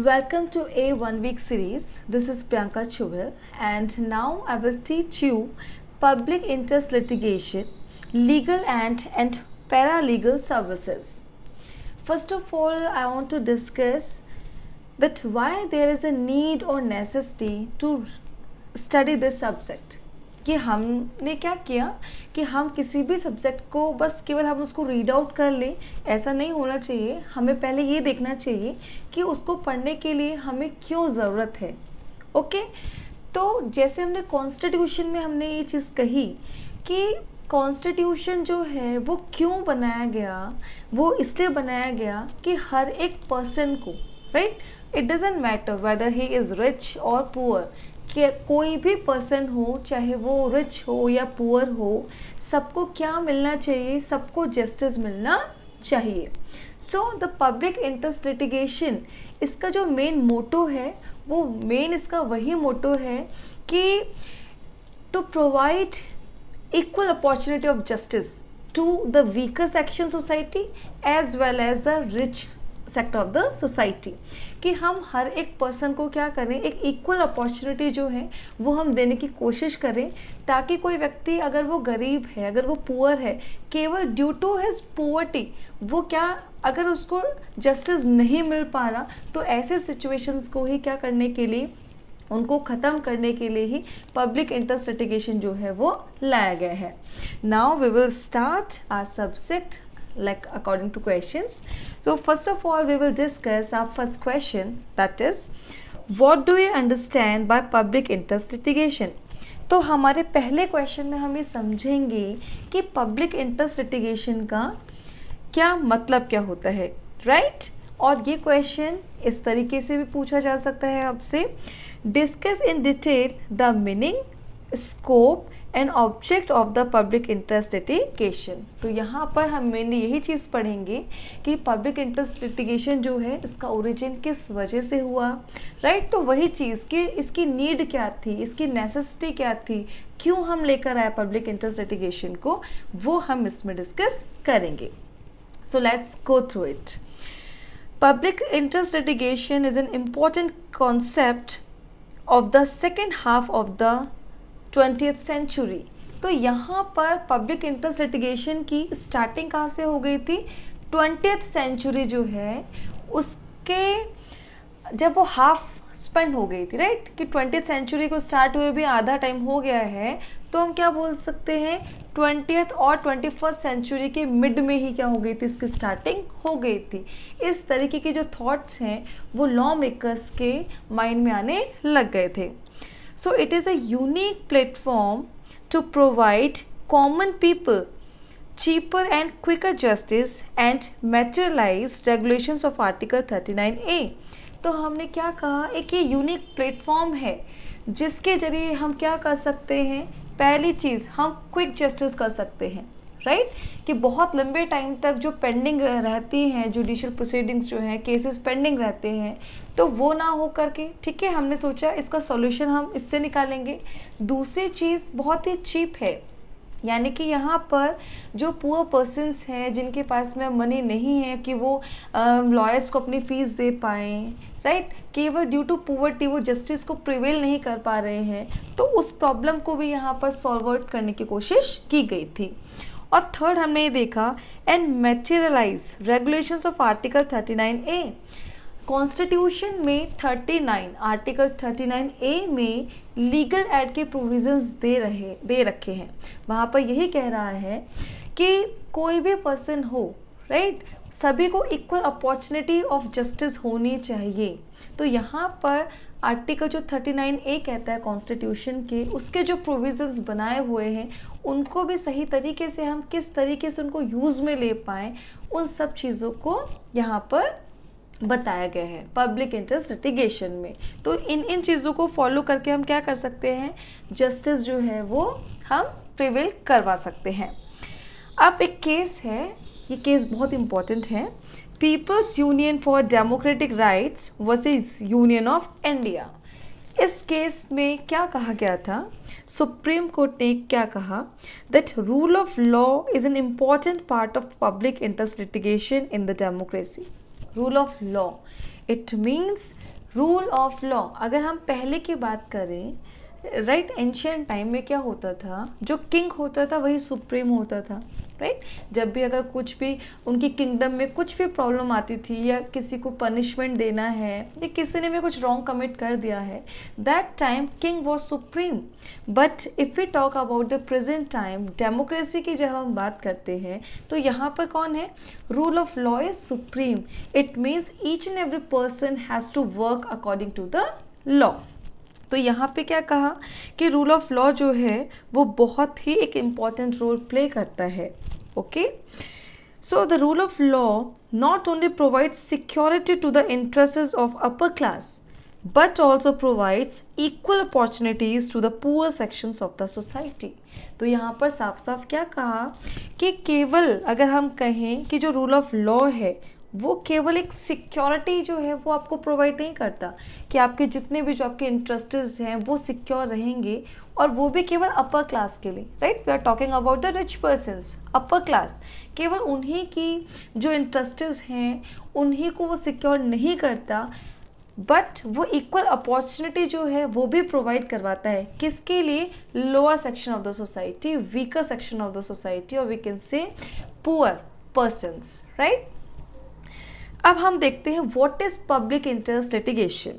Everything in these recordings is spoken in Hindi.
Welcome to a 1 week series. This is Priyanka Chuvel, and now I will teach you public interest litigation, legal and paralegal services. First of all, I want to discuss that why there is a need or necessity to study this subject. कि हमने क्या किया कि हम किसी भी सब्जेक्ट को बस केवल हम उसको रीड आउट कर लें, ऐसा नहीं होना चाहिए. हमें पहले ये देखना चाहिए कि उसको पढ़ने के लिए हमें क्यों ज़रूरत है. ओके, तो जैसे हमने कॉन्स्टिट्यूशन में हमने ये चीज़ कही कि कॉन्स्टिट्यूशन जो है वो क्यों बनाया गया, वो इसलिए बनाया गया कि हर एक पर्सन को, right, it doesn't matter weather he is rich और पुअर, कि कोई भी पर्सन हो, चाहे वो रिच हो या पुअर हो, सबको क्या मिलना चाहिए, सबको जस्टिस मिलना चाहिए. So the public interest litigation, इसका जो मेन मोटो है वो इसका वही मोटो है कि to provide equal opportunity of justice to the weaker section society as well as the rich sector of the society, कि हम हर एक पर्सन को क्या करें, एक इक्वल अपॉर्चुनिटी जो है वो हम देने की कोशिश करें, ताकि कोई व्यक्ति अगर वो गरीब है, अगर वो पुअर है, केवल ड्यू टू हिज पुअर्टी वो क्या, अगर उसको जस्टिस नहीं मिल पा रहा, तो ऐसे सिचुएशंस को ही क्या करने के लिए, उनको ख़त्म करने के लिए ही पब्लिक इंटरेस्ट लिटिगेशन जो है वो लाया गया है. Now we will start our subject like according to questions. So first of all we will discuss our first question, that is what do you understand by public interest litigation. तो हमारे पहले क्वेश्चन में हम ये समझेंगे कि पब्लिक इंटरेस्ट लिटिगेशन का क्या मतलब क्या होता है, राइट. और ये क्वेश्चन इस तरीके से भी पूछा जा सकता है आपसे, discuss in detail the meaning, scope and object of the public interest litigation. तो यहाँ पर हम मेनली यही चीज़ पढ़ेंगे कि पब्लिक इंटरेस्ट लिटिगेशन जो है इसका ओरिजिन किस वजह से हुआ, राइट. तो वही चीज़ कि इसकी नीड क्या थी, इसकी नेसेसिटी क्या थी, क्यों हम लेकर आए पब्लिक इंटरेस्ट लिटिगेशन को, वो हम इसमें डिस्कस करेंगे. So let's go through it. Public interest litigation is an important concept of the second half of the 20th century. तो यहाँ पर पब्लिक इंटरेस्ट लिटिगेशन की स्टार्टिंग कहाँ से हो गई थी, 20th सेंचुरी जो है उसके जब वो हाफ स्पेंड हो गई थी, राइट, कि 20th सेंचुरी को स्टार्ट हुए भी आधा टाइम हो गया है, तो हम क्या बोल सकते हैं 20th और 21st सेंचुरी के मिड में ही क्या हो गई थी, इसकी स्टार्टिंग हो गई थी. इस तरीके के जो थॉट्स हैं वो लॉ मेकर्स के माइंड में आने लग गए थे. So it is a unique platform to provide common people cheaper and quicker justice and materialize regulations of Article 39A. तो हमने क्या कहा, एक ये यूनिक प्लेटफॉर्म है जिसके जरिए हम क्या कर सकते हैं, पहली चीज़ हम क्विक जस्टिस कर सकते हैं, राइट, कि बहुत लंबे टाइम तक जो पेंडिंग रहती हैं जुडिशियल प्रोसीडिंग्स जो हैं, केसेस पेंडिंग रहते हैं, तो वो ना हो करके, ठीक है, हमने सोचा इसका सॉल्यूशन हम इससे निकालेंगे. दूसरी चीज़ बहुत ही चीप है, यानी कि यहाँ पर जो पुअर पर्सनस हैं जिनके पास में मनी नहीं है कि वो लॉयर्स को अपनी फ़ीस दे पाएँ, राइट, केवल ड्यू टू पुअर्टी वो जस्टिस को प्रिवेल नहीं कर पा रहे हैं, तो उस प्रॉब्लम को भी यहाँ पर सॉल्व आउट करने की कोशिश की गई थी. और थर्ड हमने ये देखा, and materialize regulations of article 39A. Constitution में 39 आर्टिकल 39A में लीगल एड के प्रोविजंस दे रखे हैं. वहाँ पर यही कह रहा है कि कोई भी पर्सन हो, राइट, सभी को इक्वल अपॉर्चुनिटी ऑफ जस्टिस होनी चाहिए. तो यहाँ पर आर्टिकल जो 39A कहता है कॉन्स्टिट्यूशन के, उसके जो प्रोविजंस बनाए हुए हैं उनको भी सही तरीके से हम किस तरीके से उनको यूज़ में ले पाएँ, उन सब चीज़ों को यहाँ पर बताया गया है पब्लिक इंटरेस्ट लिटिगेशन में. तो इन चीज़ों को फॉलो करके हम क्या कर सकते हैं, जस्टिस जो है वो हम प्रिवेल करवा सकते हैं. अब एक केस है, ये केस बहुत इम्पॉर्टेंट है, people's union for democratic rights versus union of India. इस केस में क्या कहा गया था, सुप्रीम कोर्ट ने क्या कहा, that rule of law is an important part of public interest litigation in the democracy. Rule of law, it means rule of law. अगर हम पहले की बात करें, राइट, एंशियंट टाइम में क्या होता था, जो किंग होता था वही सुप्रीम होता था, राइट। जब भी अगर कुछ भी उनकी किंगडम में कुछ भी प्रॉब्लम आती थी, या किसी को पनिशमेंट देना है, या किसी ने भी कुछ रॉन्ग कमिट कर दिया है, that time king was supreme. But if we talk about the present time, democracy की जब हम बात करते हैं, तो यहाँ पर कौन है, rule of law is supreme. It means each and every person has to work according to the law. तो यहाँ पे क्या कहा कि रूल ऑफ लॉ जो है वो बहुत ही एक इम्पॉर्टेंट रोल प्ले करता है। Okay, so the rule of law not only provides security to the interests of upper class but also provides equal opportunities to the poor sections of the society. तो यहाँ पर साफ साफ क्या कहा कि केवल अगर हम कहें कि जो रूल ऑफ लॉ है वो केवल एक सिक्योरिटी जो है वो आपको प्रोवाइड नहीं करता कि आपके जितने भी जो आपके इंटरेस्ट्स हैं वो सिक्योर रहेंगे, और वो भी केवल अपर क्लास के लिए, right. We are talking about the rich persons, upper class. केवल उन्हीं की जो इंटरेस्ट्स हैं उन्हीं को वो सिक्योर नहीं करता, बट वो इक्वल अपॉर्चुनिटी जो है वो भी प्रोवाइड करवाता है। किसके लिए, lower section of the society, weaker section of the society, और we can say poor persons, right. अब हम देखते हैं what is public interest litigation.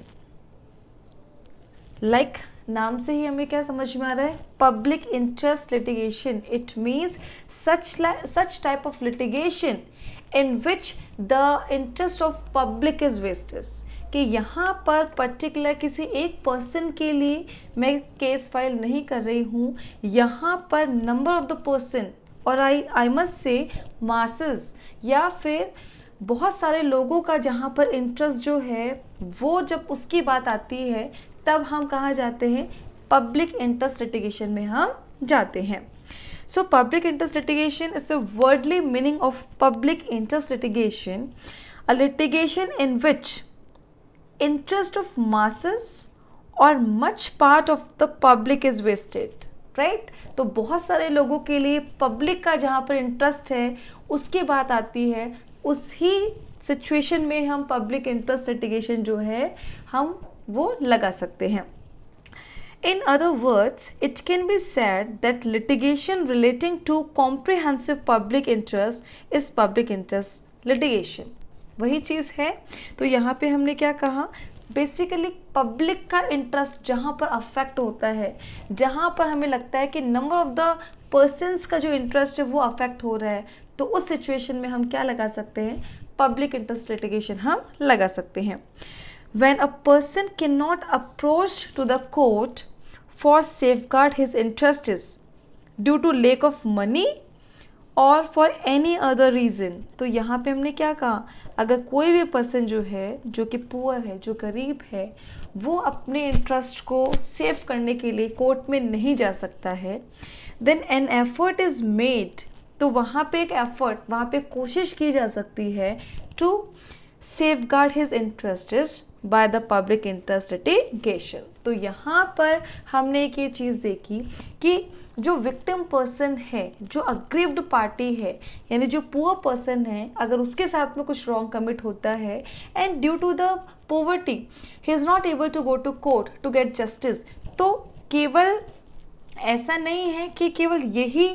Like नाम से ही हमें क्या समझ में आ रहा है, public interest litigation. It means such type of litigation in which the interest of public is vested. कि यहाँ पर पर्टिकुलर किसी एक पर्सन के लिए मैं केस फाइल नहीं कर रही हूँ, यहाँ पर नंबर ऑफ द पर्सन, और आई मस्ट से मासेस, या फिर बहुत सारे लोगों का जहाँ पर इंटरेस्ट जो है वो जब उसकी बात आती है तब हम कहाँ जाते हैं, पब्लिक इंटरेस्ट लिटिगेशन में हम जाते हैं। So public interest litigation is the wordly meaning of public interest litigation, a litigation in which interest of masses or much part of the public is vested, right. तो बहुत सारे लोगों के लिए पब्लिक का जहाँ पर इंटरेस्ट है उसकी बात आती है, उसी सिचुएशन में हम पब्लिक इंटरेस्ट लिटिगेशन जो है हम वो लगा सकते हैं। In other words, it can be said that litigation relating to comprehensive public interest is public interest litigation. वही चीज़ है। तो यहाँ पे हमने क्या कहा, बेसिकली पब्लिक का इंटरेस्ट जहाँ पर अफेक्ट होता है, जहाँ पर हमें लगता है कि नंबर ऑफ द पर्सन्स का जो इंटरेस्ट है वो अफेक्ट हो रहा है, तो उस सिचुएशन में हम क्या लगा सकते हैं, पब्लिक इंटरेस्ट लिटिगेशन हम लगा सकते हैं। When a person cannot approach to the court for safeguard his interests due to lack of money और for any other reason, तो यहाँ पे हमने क्या कहा, अगर कोई भी पर्सन जो है, जो कि पुअर है, जो गरीब है, वो अपने इंटरेस्ट को सेव करने के लिए कोर्ट में नहीं जा सकता है, then an effort is made, तो वहाँ पे एक एफर्ट, वहाँ पे कोशिश की जा सकती है to safeguard his interests by the public interest litigation. तो यहाँ पर हमने एक ये चीज़ देखी कि जो विक्टिम पर्सन है, जो अग्रीव्ड पार्टी है, यानी जो पुअर पर्सन है, अगर उसके साथ में कुछ रॉन्ग कमिट होता है and due to the poverty he is not able to go to court to get justice, तो केवल ऐसा नहीं है कि केवल यही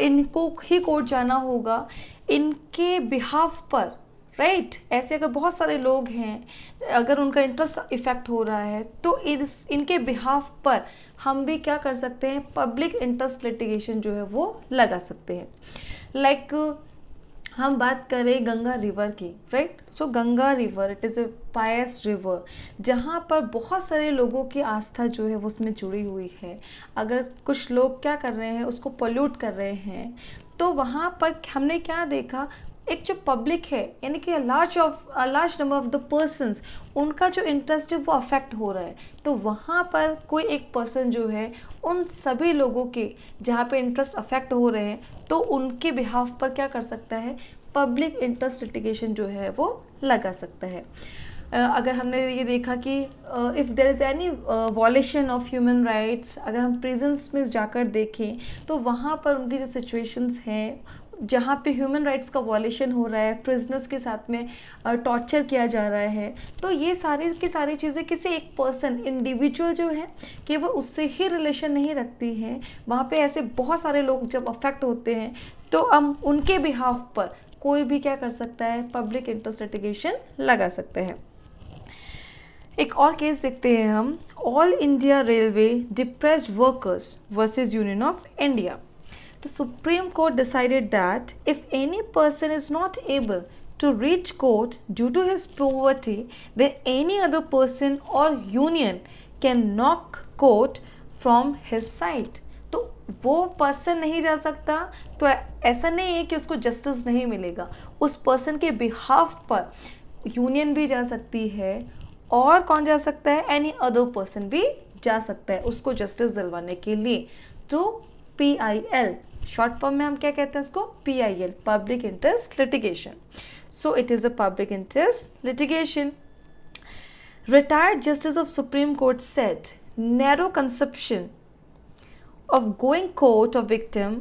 इनको ही कोर्ट जाना होगा, इनके बिहाफ पर, राइट। ऐसे अगर बहुत सारे लोग हैं, अगर उनका इंटरेस्ट इफेक्ट हो रहा है, तो इनके बिहाफ पर हम भी क्या कर सकते हैं, पब्लिक इंटरेस्ट लिटिगेशन जो है वो लगा सकते हैं। लाइक हम बात करें गंगा रिवर की, right. So Ganga river it is a pious river, जहाँ पर बहुत सारे लोगों की आस्था जो है वो उसमें जुड़ी हुई है। अगर कुछ लोग क्या कर रहे हैं, उसको पोल्यूट कर रहे हैं, तो वहाँ पर हमने क्या देखा, एक जो पब्लिक है, यानी कि large number of the persons, उनका जो इंटरेस्ट है वो अफेक्ट हो रहा है। तो वहाँ पर कोई एक पर्सन जो है, उन सभी लोगों के जहाँ पे इंटरेस्ट अफेक्ट हो रहे हैं, तो उनके बिहाफ पर क्या कर सकता है, पब्लिक इंटरेस्ट लिटिगेशन जो है वो लगा सकता है। अगर हमने ये देखा कि if there is any violation of human rights, अगर हम प्रिजन्स में जाकर देखें तो वहाँ पर उनकी जो सिचुएशंस हैं, जहाँ पे ह्यूमन राइट्स का वॉयलेशन हो रहा है, प्रिजनर्स के साथ में टॉर्चर किया जा रहा है, तो ये सारी की सारी चीज़ें किसी एक पर्सन इंडिविजुअल जो है कि वो उससे ही रिलेशन नहीं रखती हैं। वहाँ पे ऐसे बहुत सारे लोग जब अफेक्ट होते हैं तो हम उनके बिहाफ पर कोई भी क्या कर सकता है, पब्लिक इंटरेस्ट लिटिगेशन लगा सकते हैं। एक और केस देखते हैं हम, all India railway depressed workers versus union of India. The Supreme Court decided that if any person is not able to reach court due to his poverty, then any other person or union can knock court from his side. तो वो पर्सन नहीं जा सकता, तो ऐसा नहीं है कि उसको जस्टिस नहीं मिलेगा, उस पर्सन के बिहाफ पर यूनियन भी जा सकती है और कौन जा सकता है, एनी अदर पर्सन भी जा सकता है उसको जस्टिस दिलवाने के लिए। तो PIL शॉर्ट फॉर्म में हम क्या कहते हैं उसको, PIL, public interest litigation. So it is a public interest litigation. Retired justice of supreme court said narrow conception of going court of victim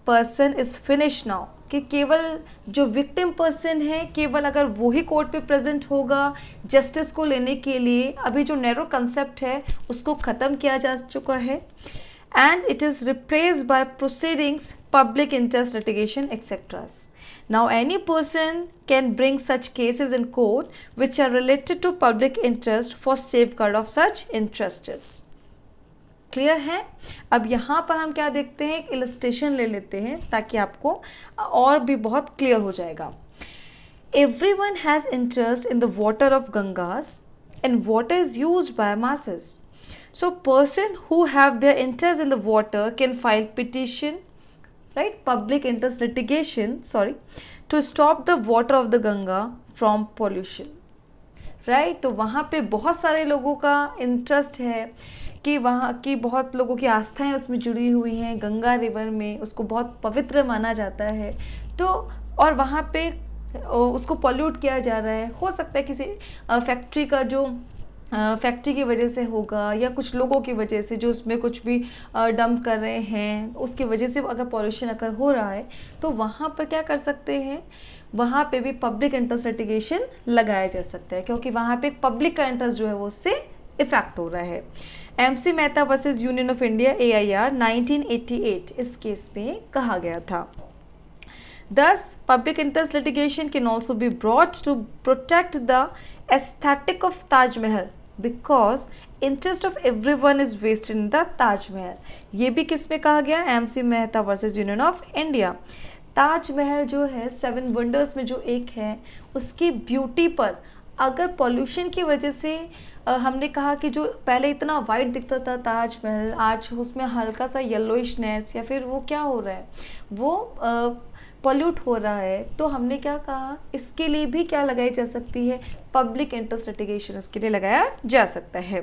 person is finish now, कि केवल जो विक्टिम पर्सन है केवल अगर वही कोर्ट पे प्रेजेंट होगा जस्टिस को लेने के लिए, अभी जो नैरो कंसेप्ट है उसको ख़त्म किया जा चुका है। And it is replaced by proceedings, public interest litigation, etc. Now, any person can bring such cases in court which are related to public interest for safeguard of such interests. Clear है? अब यहाँ पर हम क्या देखते हैं, एक इलस्ट्रेशन ले लेते हैं ताकि आपको और भी बहुत क्लियर हो जाएगा। Everyone has interest in the water of Gangas and water is used by masses. So person who have their interest in the water can file petition, right, public interest litigation, to stop the water of the Ganga from pollution, right। तो वहाँ पे बहुत सारे लोगों का इंटरेस्ट है कि वहाँ की बहुत लोगों की आस्थाएं उसमें जुड़ी हुई हैं, गंगा रिवर में उसको बहुत पवित्र माना जाता है। तो और वहाँ पे उसको पॉल्यूट किया जा रहा है, हो सकता है किसी फैक्ट्री का जो फैक्ट्री की वजह से होगा या कुछ लोगों की वजह से जो उसमें कुछ भी डंप कर रहे हैं उसकी वजह से अगर पॉल्यूशन अगर हो रहा है तो वहाँ पर क्या कर सकते हैं, वहाँ पे भी पब्लिक इंटरेस्ट लिटिगेशन लगाया जा सकता है, क्योंकि वहाँ पे पब्लिक का इंटरेस्ट जो है वो उससे इफेक्ट हो रहा है। MC Mehta versus union of India AIR 1988 इस केस में कहा गया था। Thus, public interest litigation can also be brought to protect the aesthetic of Taj Mahal because interest of everyone is wasted in the Taj Mahal। ये भी किस में कहा गया, MC Mehta versus union of India. Taj Mahal जो है 7 वंडर्स में जो एक है, उसकी ब्यूटी पर अगर पॉल्यूशन की वजह से हमने कहा कि जो पहले इतना वाइट दिखता था ताज महल, आज उसमें हल्का सा येलोइशनेस या फिर वो क्या हो रहा है, वो पॉल्यूट हो रहा है, तो हमने क्या कहा, इसके लिए भी क्या लगाई जा सकती है, पब्लिक इंटरेस्ट लिटिगेशन इसके लिए लगाया जा सकता है।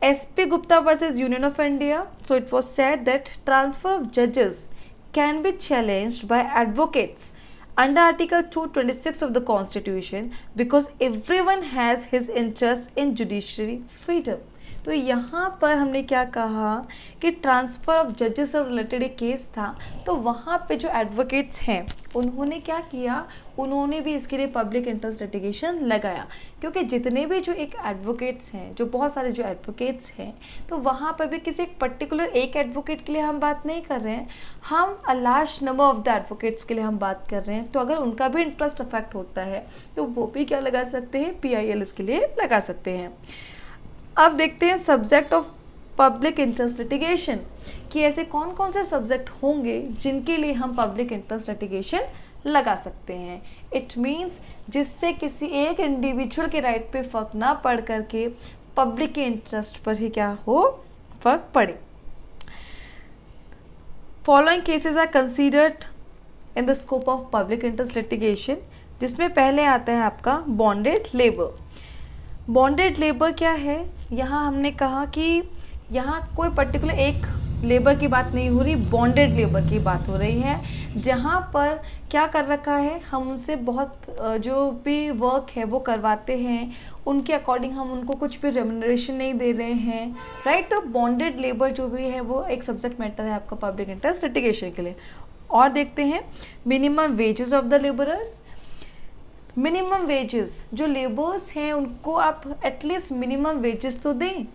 SP Gupta versus union of India, so it was said that transfer of जजेस can be challenged by advocates under Article 226 of the Constitution because everyone has his interest in judiciary freedom। तो यहाँ पर हमने क्या कहा कि ट्रांसफ़र ऑफ जजेस से रिलेटेड एक केस था, तो वहाँ पे जो एडवोकेट्स हैं उन्होंने क्या किया, उन्होंने भी इसके लिए पब्लिक इंटरेस्ट लिटिगेशन लगाया, क्योंकि जितने भी जो एक एडवोकेट्स हैं, जो बहुत सारे जो एडवोकेट्स हैं, तो वहाँ पर भी किसी एक पर्टिकुलर एक एडवोकेट के लिए हम बात नहीं कर रहे हैं, हम अ large number of the advocates के लिए हम बात कर रहे हैं। तो अगर उनका भी इंटरेस्ट अफेक्ट होता है तो वो भी क्या लगा सकते हैं, PIL इसके लिए लगा सकते हैं। अब देखते हैं subject of public interest litigation, कि ऐसे कौन कौन से सब्जेक्ट होंगे जिनके लिए हम पब्लिक इंटरेस्ट लिटिगेशन लगा सकते हैं। इट मीन्स जिससे किसी एक इंडिविजुअल के राइट पे फर्क ना पड़ करके पब्लिक के इंटरेस्ट पर ही क्या हो, फर्क पड़े। Following cases are considered in the scope of public interest litigation, जिसमें पहले आता है आपका बॉन्डेड लेबर। बॉन्डेड लेबर क्या है, यहाँ हमने कहा कि यहाँ कोई पर्टिकुलर एक लेबर की बात नहीं हो रही, बॉन्डेड लेबर की बात हो रही है, जहाँ पर क्या कर रखा है, हम उनसे बहुत जो भी वर्क है वो करवाते हैं, उनके अकॉर्डिंग हम उनको कुछ भी रेम्यूनरेशन नहीं दे रहे हैं, राइट। तो बॉन्डेड लेबर जो भी है वो एक सब्जेक्ट मैटर है आपका पब्लिक इंटरेस्ट लिटिगेशन के लिए। और देखते हैं minimum wages of the labourers. Minimum wages, जो लेबर्स हैं उनको आप एटलीस्ट मिनिमम वेजेस तो दें।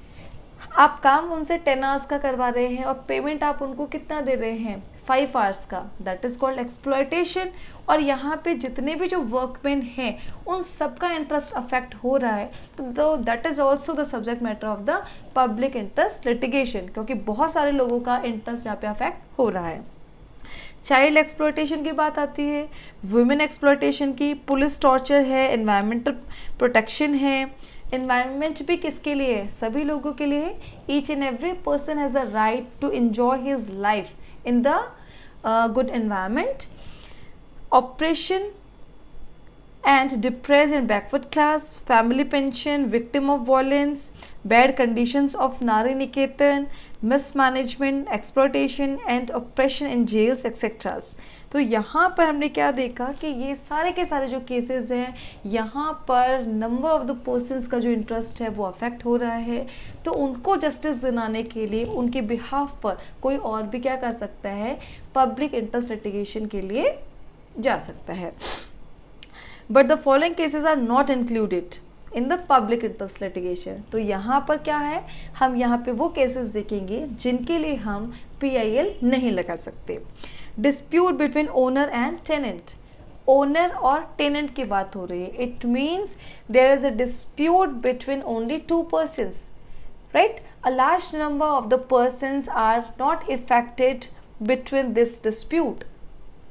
आप काम उनसे 10 आवर्स का करवा रहे हैं और पेमेंट आप उनको कितना दे रहे हैं, 5 आवर्स का, दैट इज़ कॉल्ड एक्सप्लॉयटेशन। और यहाँ पे जितने भी जो वर्कमैन हैं उन सबका इंटरेस्ट अफेक्ट हो रहा है, तो that is also the subject matter of the public interest litigation, क्योंकि बहुत सारे लोगों का इंटरेस्ट यहाँ पे अफेक्ट हो रहा है। चाइल्ड एक्सप्लॉयटेशन की बात आती है, वुमेन एक्सप्लॉयटेशन की, पुलिस टॉर्चर है, एनवायरमेंटल प्रोटेक्शन है। एनवायरनमेंट भी किसके लिए है, सभी लोगों के लिए है। Each and every person has a right to enjoy his life in the good environment. Oppression and depressed and backward class, family pension, victim of violence, bad conditions of Nari Niketan, mismanagement, exploitation and oppression in jails etc. तो यहाँ पर हमने क्या देखा कि ये सारे के सारे जो केसेस हैं, यहाँ पर नंबर ऑफ द पर्सन्स का जो इंटरेस्ट है वो अफेक्ट हो रहा है। तो उनको जस्टिस दिलाने के लिए उनके बिहाफ पर कोई और भी क्या कर सकता है, पब्लिक इंटरेस्ट लिटिगेशन के लिए जा सकता है। But the following cases are not included in the public interest litigation. तो यहाँ पर क्या है, हम यहाँ पे वो केसेस देखेंगे जिनके लिए हम PIL नहीं लगा सकते। Dispute between owner and tenant, owner और टेनेंट की बात हो रही है। It means there is a dispute between only 2 persons, right? A large number of the persons are not affected between this dispute,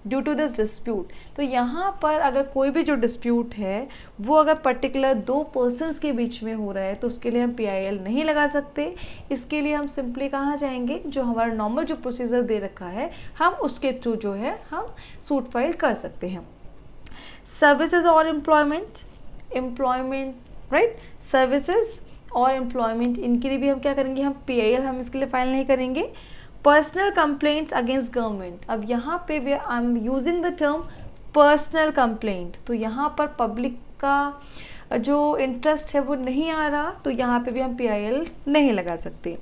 due to this dispute. तो यहाँ पर अगर कोई भी जो डिस्प्यूट है वो अगर पर्टिकुलर 2 persons के बीच में हो रहा है तो उसके लिए हम PIL नहीं लगा सकते। इसके लिए हम सिंपली कहाँ जाएंगे, जो हमारा नॉर्मल जो प्रोसीजर दे रखा है हम उसके थ्रू जो है हम सूट फाइल कर सकते हैं। सर्विसेज और एम्प्लॉयमेंट, राइट, सर्विसेज और एम्प्लॉयमेंट, इनके लिए भी हम क्या करेंगे, हम PIL हम इसके लिए फाइल नहीं करेंगे। पर्सनल कंप्लेंट्स अगेंस्ट गवर्नमेंट, अब यहाँ पे I am using the term personal complaint, तो यहाँ पर पब्लिक का जो इंटरेस्ट है वो नहीं आ रहा, तो यहाँ पे भी हम PIL नहीं लगा सकते।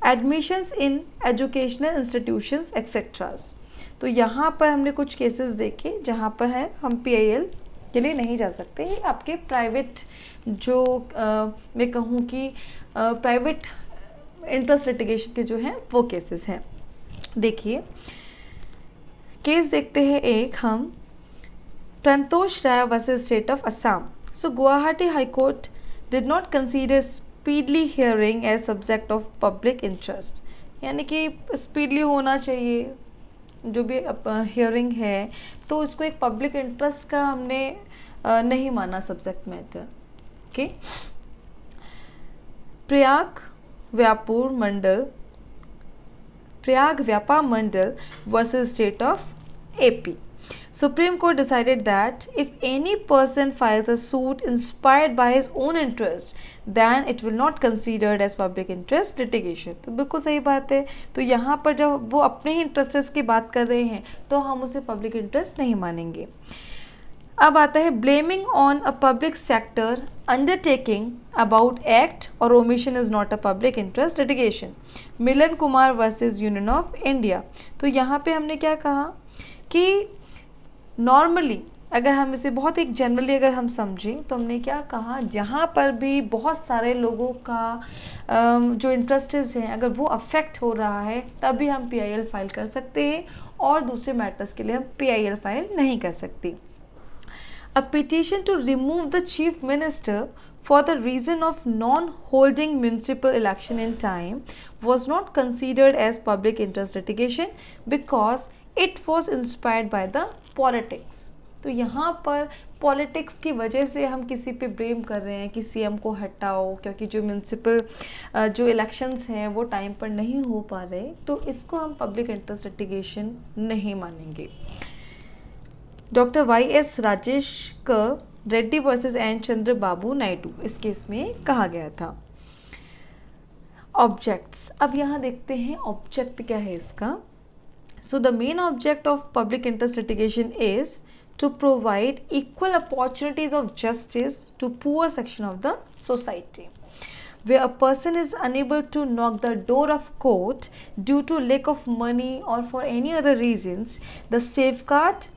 Admissions in educational institutions etceteras, तो यहाँ पर हमने कुछ केसेस देखे जहाँ पर है हम PIL के लिए नहीं जा सकते। आपके प्राइवेट जो मैं कहूँ कि प्राइवेट इंटरेस्ट लिटिगेशन के जो हैं वो केसेस हैं। देखिए केस देखते हैं एक हम, Prantosh Rai versus state of Assam. So Guwahati high court did not consider speedily hearing as subject of public interest, यानी कि स्पीडली होना चाहिए जो भी हियरिंग है, तो उसको एक पब्लिक इंटरेस्ट का हमने नहीं माना सब्जेक्ट मैटर। ओके, प्रयाग व्यापार मंडल versus state of AP. Supreme Court decided that if any person files a suit inspired by his own interest, then it will not considered as public interest litigation. तो बिल्कुल सही बात है। तो यहाँ पर जब वो अपने ही इंटरेस्ट की बात कर रहे हैं तो हम उसे पब्लिक इंटरेस्ट नहीं मानेंगे। अब आता है blaming on a public sector undertaking about act or omission is not a public interest litigation, Milan Kumar versus union of India. तो यहाँ पे हमने क्या कहा कि नॉर्मली अगर हम इसे बहुत एक जनरली अगर हम समझें तो हमने क्या कहा, जहाँ पर भी बहुत सारे लोगों का जो इंटरेस्टेस हैं अगर वो अफेक्ट हो रहा है तभी हम PIL फाइल कर सकते हैं, और दूसरे मैटर्स के लिए हम PIL फाइल नहीं कर सकते। A petition to remove the chief minister for the reason of non-holding municipal election in time was not considered as public interest litigation because it was inspired by the politics. तो यहाँ पर पॉलिटिक्स की वजह से हम किसी पे ब्लेम कर रहे हैं कि CM को हटाओ क्योंकि जो म्यूनसिपल जो इलेक्शंस हैं वो टाइम पर नहीं हो पा रहे, तो इसको हम पब्लिक इंटरेस्ट लिटिगेशन नहीं मानेंगे। Doctor YS Rajeshkar Reddy versus N Chandra Babu Naidu इस केस में कहा गया था। ऑब्जेक्ट्स, अब यहाँ देखते हैं ऑब्जेक्ट क्या है इसका। So the main object of public interest litigation is to provide equal opportunities of justice to poor section of the society. where a person is unable to knock the door of court due to lack of money or for any other reasons, the safeguard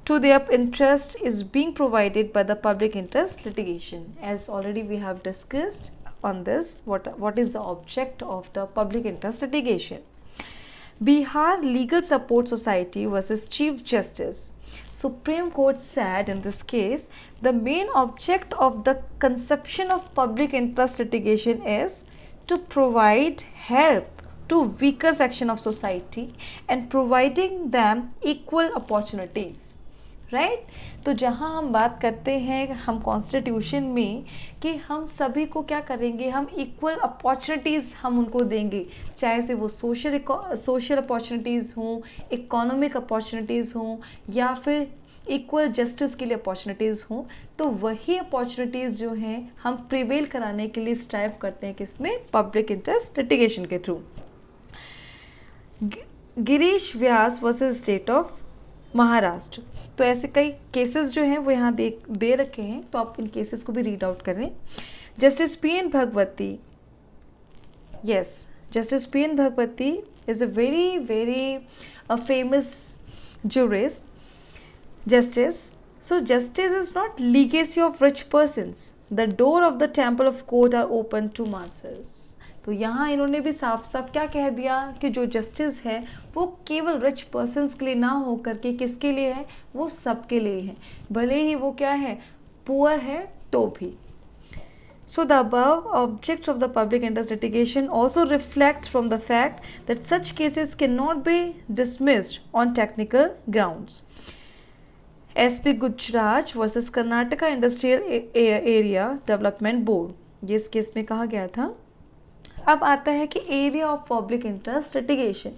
to their interest is being provided by the public interest litigation. As already we have discussed on this, what is the object of the public interest litigation. Bihar Legal Support Society versus Chief Justice. Supreme Court said in this case, the main object of the conception of public interest litigation is to provide help to weaker section of society and providing them equal opportunities. Right तो जहाँ हम बात करते हैं हम कॉन्स्टिट्यूशन में कि हम सभी को क्या करेंगे, हम इक्वल अपॉर्चुनिटीज़ हम उनको देंगे, चाहे से वो सोशल अपॉर्चुनिटीज़ हों, इकोनॉमिक अपॉर्चुनिटीज़ हों या फिर इक्वल जस्टिस के लिए अपॉर्चुनिटीज़ हों, तो वही अपॉर्चुनिटीज़ जो हैं हम प्रिवेल कराने के लिए स्ट्राइव करते हैं किसमें, पब्लिक इंटरेस्ट लिटिगेशन के through. Girish Vyas versus state of Maharashtra. तो ऐसे कई केसेस जो हैं वो यहाँ दे रखे हैं, तो आप इन केसेस को भी रीड आउट करें. Justice PN. Bhagwati, yes, justice PN. Bhagwati is a very famous jurist, justice. So justice is not legacy of rich persons. The door of the temple of court are open to masses. तो यहाँ इन्होंने भी साफ साफ क्या कह दिया कि जो जस्टिस है वो केवल रिच पर्सन्स के लिए ना हो करके किसके लिए है, वो सबके लिए है, भले ही वो क्या है, पुअर है तो भी. So the above objects of the public interest litigation also reflect from the fact that such cases cannot be dismissed on technical grounds. SP Gujarat versus Karnataka Industrial Area Development Board, ये इस केस में कहा गया था. अब आता है कि area of public interest litigation,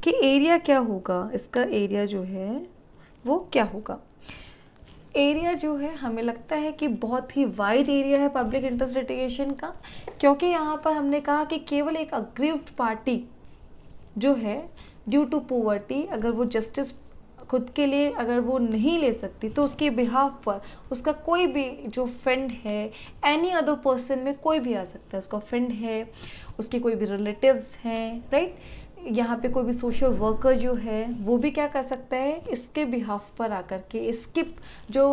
कि एरिया क्या होगा, इसका एरिया जो है वो क्या होगा. एरिया जो है हमें लगता है कि बहुत ही वाइड एरिया है पब्लिक इंटरेस्ट लिटिगेशन का, क्योंकि यहाँ पर हमने कहा कि केवल एक अग्रीव्ड पार्टी जो है ड्यू टू पोवर्टी, अगर वो जस्टिस खुद के लिए अगर वो नहीं ले सकती तो उसके बिहाफ पर उसका कोई भी जो फ्रेंड है, एनी अदर पर्सन में कोई भी आ सकता है, उसका फ्रेंड है, उसके कोई भी रिलेटिव्स हैं, राइट, यहाँ पे कोई भी सोशल वर्कर जो है वो भी क्या कर सकता है, इसके बिहाफ पर आकर के इसके जो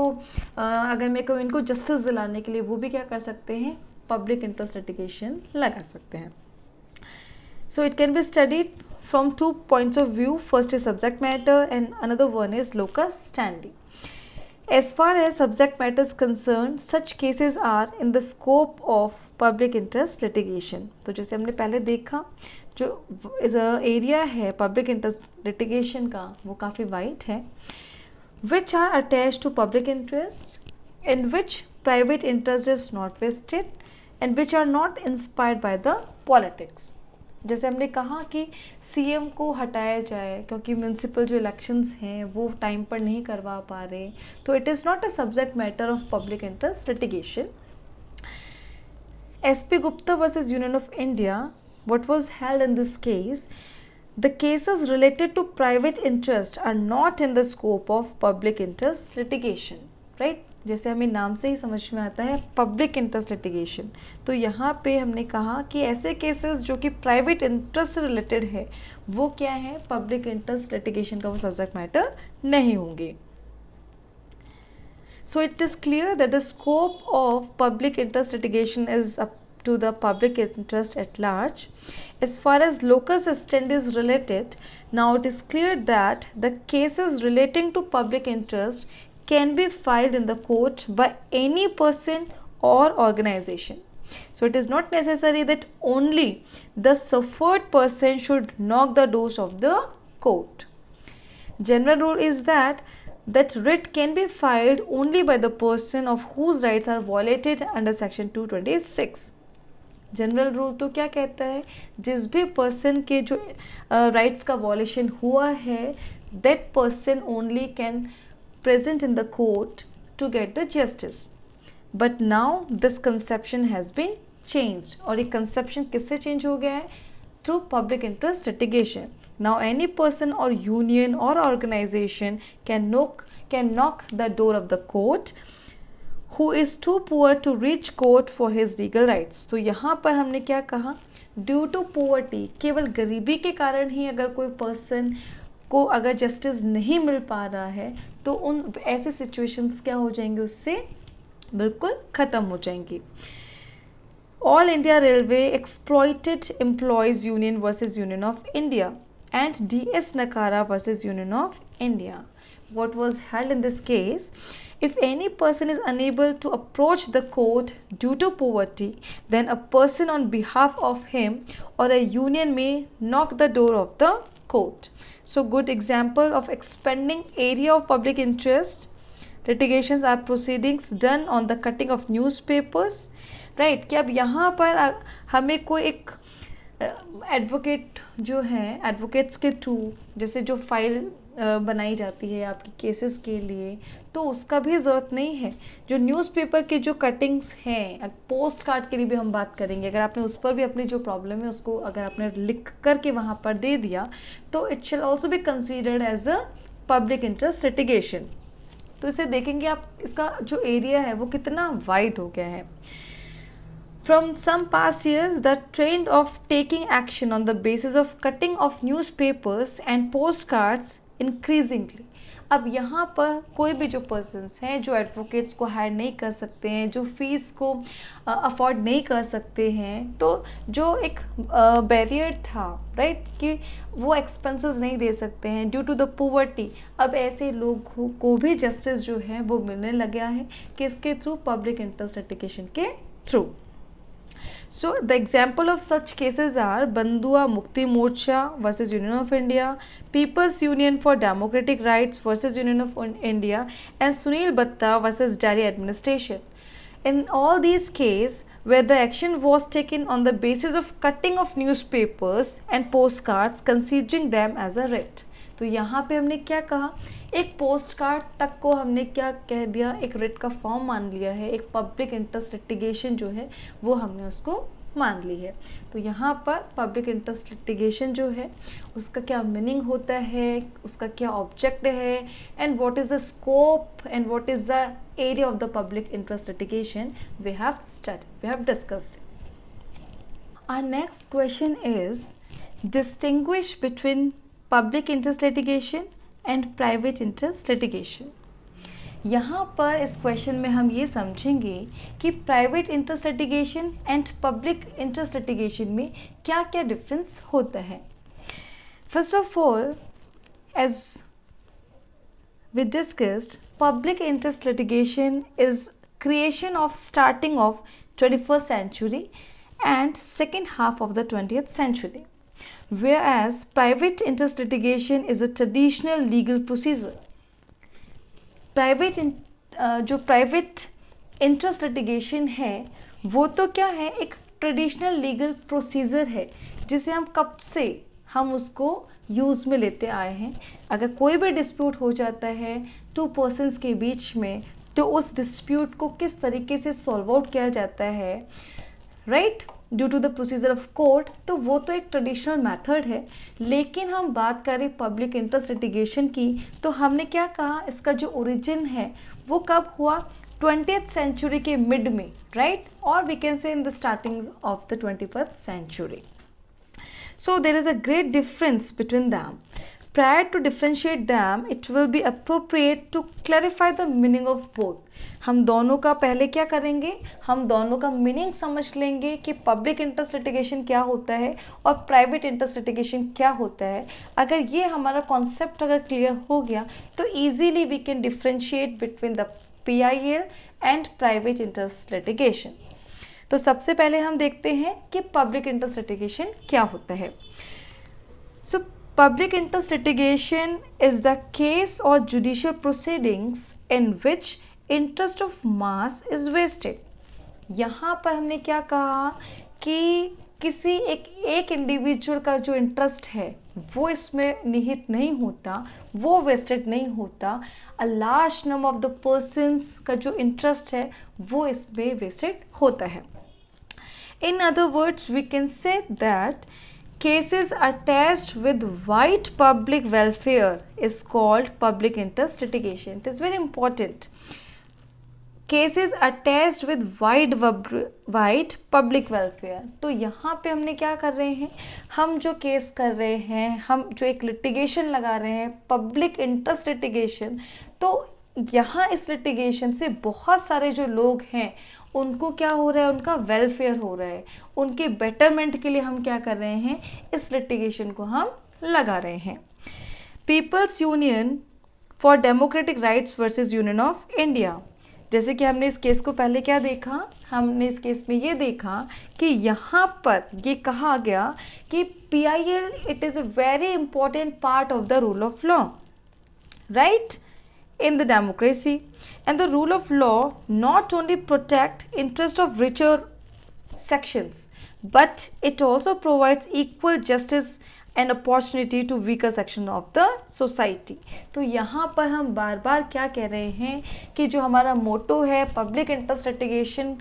अगर मैं कहूँ इनको जस्टिस दिलाने के लिए वो भी क्या कर सकते हैं, पब्लिक इंटरेस्ट लिटिगेशन लगा सकते हैं. So it can be studied from 2 points of view. First is subject matter and another one is locus standi. As far as subject matter is concerned, such cases are in the scope of public interest litigation. तो जैसे हमने पहले देखा जो एरिया है पब्लिक इंटरेस्ट लिटिगेशन का वो काफ़ी वाइड है. which are attached to public interest, in which private interest is not vested and which are not inspired by the politics. जैसे हमने कहा कि सीएम को हटाया जाए क्योंकि म्यूनसिपल जो इलेक्शंस हैं वो टाइम पर नहीं करवा पा रहे, तो it is not a subject matter of public interest litigation. SP Gupta versus Union of India, what was held in this case, the cases related to private interest are not in the scope of public interest litigation, right? जैसे हमें नाम से ही समझ में आता है पब्लिक इंटरेस्ट लिटिगेशन, तो यहाँ पे हमने कहा कि ऐसे केसेस जो कि प्राइवेट इंटरेस्ट से रिलेटेड है वो क्या है, पब्लिक इंटरेस्ट लिटिगेशन का वो सब्जेक्ट मैटर नहीं होंगे. सो it is clear that the scope of public interest litigation is up to the public interest at large. As far as locus standi is related, now it is clear that the cases relating to public interest can be filed in the court by any person or organization. So it is not necessary that only the suffered person should knock the doors of the court. General rule is that writ can be filed only by the person of whose rights are violated under section 226. General rule तो क्या कहता है, जिस भी पर्सन के जो राइट्स का वॉलेशन हुआ है that person only can present in the court to get the justice. But now this conception has been changed, और ये कंसेप्शन किससे चेंज हो गया है, through public interest litigation. Now any person और यूनियन और organization can knock the door of the court who is too poor to reach court for his legal rights. तो यहाँ पर हमने क्या कहा, ड्यू टू पोवर्टी, केवल गरीबी के कारण ही अगर कोई पर्सन को अगर जस्टिस नहीं मिल पा रहा है तो उन ऐसे सिचुएशंस क्या हो जाएंगे, उससे बिल्कुल ख़त्म हो जाएंगी. All India railway exploited employees union versus union of India and D.S. Nakara versus Union of India. What was held in this case? If any person is unable to approach the court due to poverty, then a person on behalf of him or a union may knock the door of the court. So, good example of expanding area of public interest. Litigations are proceedings done on the cutting of newspapers. Right? कि अब यहाँ पर हमें कोई एक एडवोकेट जो हैं, एडवोकेट्स के थ्रू जैसे जो फाइल बनाई जाती है आपकी केसेस के लिए, तो उसका भी ज़रूरत नहीं है. जो न्यूज़पेपर के जो कटिंग्स हैं, पोस्ट कार्ड के लिए भी हम बात करेंगे, अगर आपने उस पर भी अपनी जो प्रॉब्लम है उसको अगर आपने लिख करके वहाँ पर दे दिया तो it shall also be considered as a public interest litigation. तो इसे देखेंगे आप, इसका जो एरिया है वो कितना वाइड हो गया है. From some past years, the trend of taking action on the basis of cutting of newspapers and postcards increasingly. अब यहाँ पर कोई भी जो पर्सन्स हैं जो एडवोकेट्स को हायर नहीं कर सकते हैं, जो फीस को अफोर्ड नहीं कर सकते हैं, तो जो एक बैरियर था राइट कि वो एक्सपेंसेस नहीं दे सकते हैं ड्यू टू द पोवर्टी, अब ऐसे लोगों को भी जस्टिस जो है वो मिलने लगा है किसके थ्रू, पब्लिक इंटरेस्ट लिटिगेशन के through. So the example of such cases are Bandua Mukti Morcha versus Union of India, People's Union for Democratic Rights versus Union of India, and Sunil Batta versus Delhi Administration. In all these cases, where the action was taken on the basis of cutting of newspapers and postcards, considering them as a writ. तो यहाँ पे हमने क्या कहा, एक पोस्ट कार्ड तक को हमने क्या कह दिया, एक रिट का फॉर्म मान लिया है, एक पब्लिक इंटरेस्ट लिटिगेशन जो है वो हमने उसको मान ली है. तो यहाँ पर पब्लिक इंटरेस्ट लिटिगेशन जो है उसका क्या मीनिंग होता है, उसका क्या ऑब्जेक्ट है, and what is the scope and what is the area of the public interest litigation we have discussed. Our next question is distinguish between public interest litigation and private interest litigation. यहाँ पर इस क्वेश्चन में हम ये समझेंगे कि private interest litigation and public interest litigation में क्या क्या डिफरेंस होता है. First of all, as we discussed, public interest litigation is creation of starting of 21st century and second half of the 20th century. Whereas private interest litigation is a traditional legal procedure. जो प्राइवेट इंटरेस्ट लिटिगेशन है वो तो क्या है, एक ट्रेडिशनल लीगल प्रोसीजर है जिसे हम कब से हम उसको यूज़ में लेते आए हैं. अगर कोई भी डिस्प्यूट हो जाता है टू पर्सन्स के बीच में तो उस डिस्प्यूट को किस तरीके से सॉल्व आउट किया जाता है right, due to the procedure of court, तो वो तो एक ट्रेडिशनल मेथड है. लेकिन हम बात करें पब्लिक इंटरेस्ट लिटिगेशन की तो हमने क्या कहा, इसका जो ओरिजिन है वो कब हुआ, 20th सेंचुरी के मिड में राइट, और we can say in the starting of the 21st century. So there is a great difference between them. Prior to differentiate them, it will be appropriate to clarify the meaning of both. हम दोनों का पहले क्या करेंगे, हम दोनों का मीनिंग समझ लेंगे कि पब्लिक इंटरेस्ट लिटिगेशन क्या होता है और प्राइवेट इंटरेस्ट लिटिगेशन क्या होता है. अगर ये हमारा कॉन्सेप्ट अगर क्लियर हो गया तो easily we can differentiate between the PIL and private interest litigation. तो सबसे पहले हम देखते हैं कि पब्लिक इंटरेस्ट लिटिगेशन क्या होता है. सो Public interest litigation is the case or judicial proceedings in which interest of mass is wasted. यहाँ पर हमने क्या कहा कि किसी एक इंडिविजुअल का जो इंटरेस्ट है वो इसमें निहित नहीं होता, वो वेस्टेड नहीं होता. अ large number of the persons का जो इंटरेस्ट है वो इसमें वेस्टेड होता है. In other words, we can say that cases attached with wide public welfare is called public interest litigation. It is very important. Cases attached with wide public welfare. तो यहाँ पे हमने क्या कर रहे हैं, हम जो केस कर रहे हैं, हम जो एक लिटिगेशन लगा रहे हैं, पब्लिक इंटरेस्ट लिटिगेशन, तो यहाँ इस लिटिगेशन से बहुत सारे जो लोग हैं उनको क्या हो रहा है, उनका वेलफेयर हो रहा है, उनके बेटरमेंट के लिए हम क्या कर रहे हैं, इस लिटिगेशन को हम लगा रहे हैं। People's union for democratic rights versus union of India, जैसे कि हमने इस केस को पहले क्या देखा, हमने इस केस में ये देखा कि यहाँ पर ये कहा गया कि PIL it is a very important part of the rule of law, right, in the democracy, and the rule of law not only protect interest of richer sections but it also provides equal justice and opportunity to weaker section of the society। तो यहाँ पर हम बार बार क्या कह रहे हैं कि जो हमारा मोटो है पब्लिक इंटरेस्ट लिटिगेशन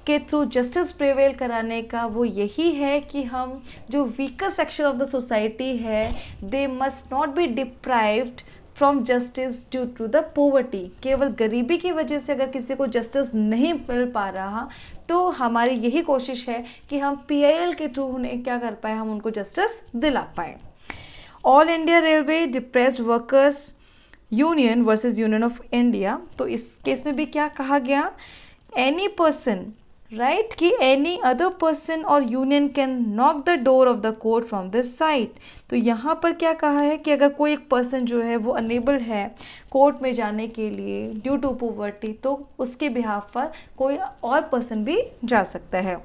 के थ्रू जस्टिस प्रिवेल कराने का, वो यही है कि हम जो weaker section of the society है they must not be deprived from justice due to the poverty. केवल गरीबी की वजह से अगर किसी को जस्टिस नहीं मिल पा रहा तो हमारी यही कोशिश है कि हम PIL के थ्रू उन्हें क्या कर पाए, हम उनको जस्टिस दिला पाए। All India railway depressed workers union versus union of India, तो इस केस में भी क्या कहा गया, एनी पर्सन, राइट, कि एनी अदर पर्सन और union can knock the door of the court from this side. तो यहाँ पर क्या कहा है कि अगर कोई एक पर्सन जो है वो अनेबल है कोर्ट में जाने के लिए ड्यू टू पॉवर्टी, तो उसके बिहाफ पर कोई और पर्सन भी जा सकता है।